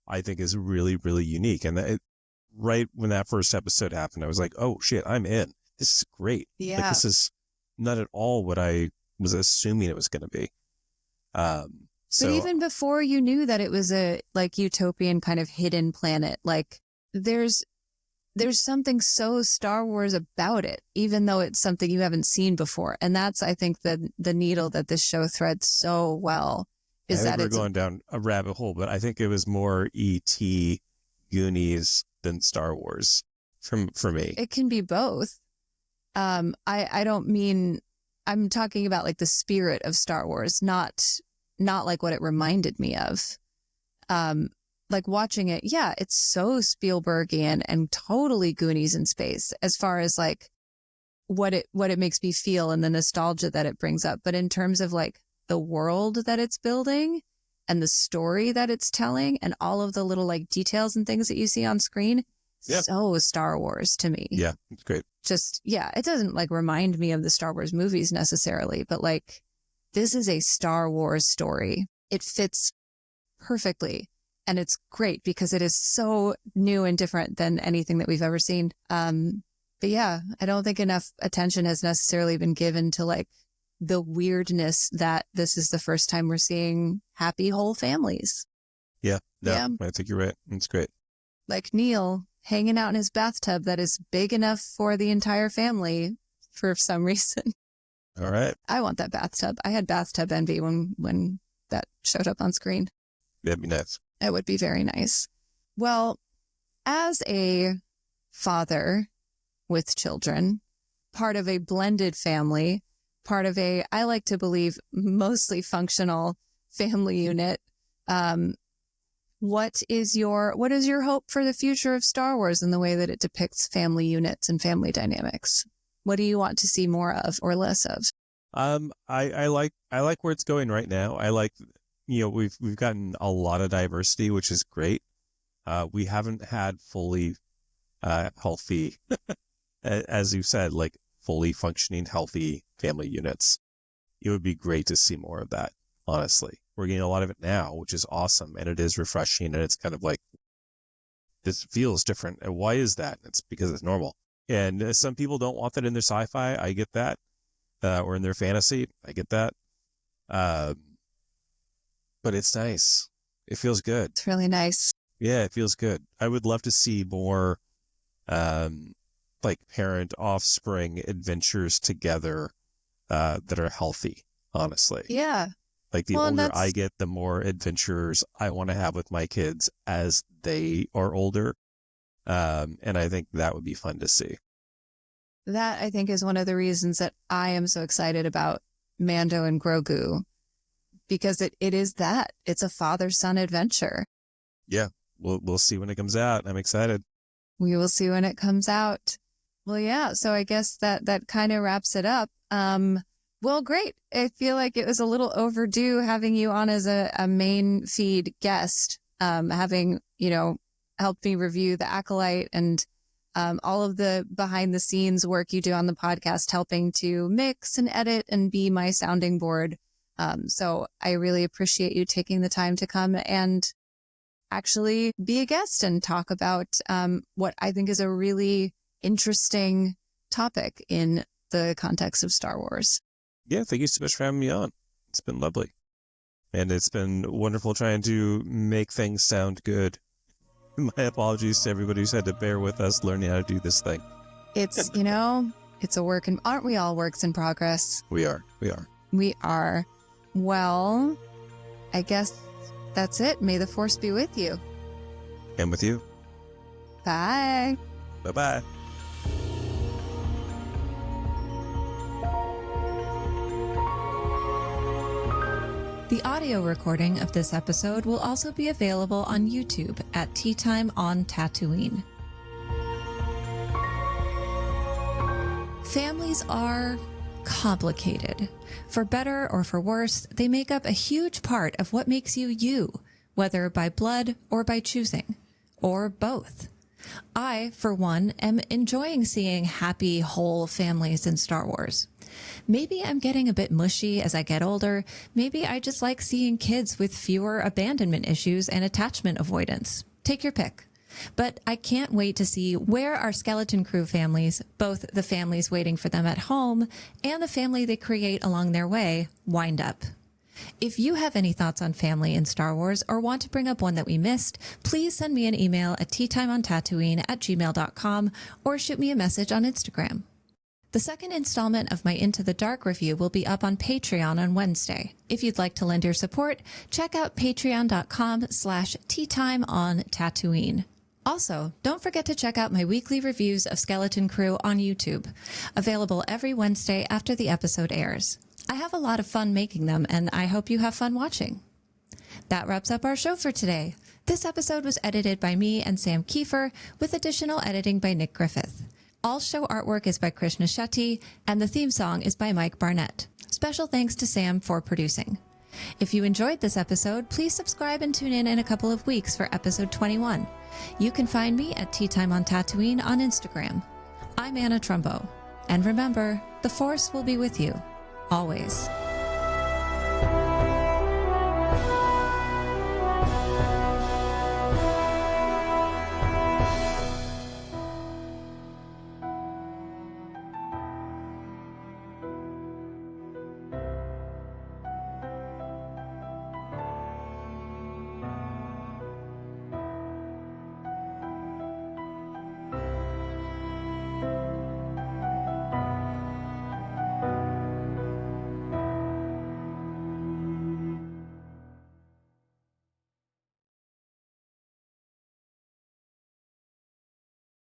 I think is really, really unique. And right when that first episode happened, I was like, oh shit, I'm in. This is great. Yeah. Like, this is not at all what I was assuming it was going to be. So, but even before you knew that it was a like utopian kind of hidden planet, like there's something so Star Wars about it, even though it's something you haven't seen before. And that's, I think, the needle that this show threads so well is that it's going down a rabbit hole, but I think it was more E.T., Goonies than Star Wars for me. It can be both. I don't mean, I'm talking about like the spirit of Star Wars, not like what it reminded me of. Like watching it, yeah, it's so Spielbergian and totally Goonies in space as far as like what it makes me feel and the nostalgia that it brings up. But in terms of like the world that it's building and the story that it's telling and all of the little like details and things that you see on screen, so Star Wars to me. Yeah, it's great. Just, yeah, it doesn't like remind me of the Star Wars movies necessarily, but like this is a Star Wars story. It fits perfectly. And it's great because it is so new and different than anything that we've ever seen. But yeah, I don't think enough attention has necessarily been given to like the weirdness that this is the first time we're seeing happy whole families. Yeah, I think you're right. It's great. Like Neil hanging out in his bathtub that is big enough for the entire family for some reason. All right. I want that bathtub. I had bathtub envy when that showed up on screen. That'd be nice. It would be very nice. Well, as a father with children, part of a blended family, part of a, I like to believe, mostly functional family unit, what is your hope for the future of Star Wars in the way that it depicts family units and family dynamics? What do you want to see more of or less of? I like where it's going right now. I like, we've gotten a lot of diversity, which is great. We haven't had fully healthy, as you said, like fully functioning, healthy family units. It would be great to see more of that, honestly. We're getting a lot of it now, which is awesome, and it is refreshing, and it's kind of like, this feels different. And why is that? It's because it's normal. And some people don't want that in their sci-fi. I get that. Or in their fantasy. I get that. But it's nice. It feels good. It's really nice. Yeah, it feels good. I would love to see more like parent offspring adventures together that are healthy, honestly. Yeah. Like the older I get, the more adventures I want to have with my kids as they are older. And I think that would be fun to see. That, I think, is one of the reasons that I am so excited about Mando and Grogu, because it is that. It's a father-son adventure. Yeah, we'll see when it comes out. I'm excited. We will see when it comes out. Well, yeah, so I guess that kind of wraps it up. Well, great. I feel like it was a little overdue having you on as a main feed guest, having, helped me review The Acolyte and all of the behind the scenes work you do on the podcast, helping to mix and edit and be my sounding board. So I really appreciate you taking the time to come and actually be a guest and talk about what I think is a really interesting topic in the context of Star Wars. Yeah, thank you so much for having me on. It's been lovely. And it's been wonderful trying to make things sound good My apologies to everybody who's had to bear with us learning how to do this thing. It's, it's a work aren't we all works in progress? We are. We are. Well, I guess that's it. May the force be with you. And with you. Bye. Bye-bye. The audio recording of this episode will also be available on YouTube at Teatime on Tatooine. Families are complicated. For better or for worse, they make up a huge part of what makes you you, whether by blood or by choosing, or both. I, for one, am enjoying seeing happy, whole families in Star Wars. Maybe I'm getting a bit mushy as I get older. Maybe I just like seeing kids with fewer abandonment issues and attachment avoidance. Take your pick. But I can't wait to see where our skeleton crew families, both the families waiting for them at home and the family they create along their way, wind up. If you have any thoughts on family in Star Wars or want to bring up one that we missed, please send me an email at teatimeontatooine@gmail.com or shoot me a message on Instagram. The second installment of my Into the Dark review will be up on Patreon on Wednesday. If you'd like to lend your support, check out patreon.com/teatimeontatooine. Also, don't forget to check out my weekly reviews of Skeleton Crew on YouTube, available every Wednesday after the episode airs. I have a lot of fun making them, and I hope you have fun watching. That wraps up our show for today. This episode was edited by me and Sam Kieffer, with additional editing by Nick Griffith. All show artwork is by Krishna Shetty, and the theme song is by Mike Barnett. Special thanks to Sam for producing. If you enjoyed this episode, please subscribe and tune in a couple of weeks for episode 21. You can find me at Teatime on Tatooine on Instagram. I'm Anna Trumbo. And remember, the Force will be with you, always.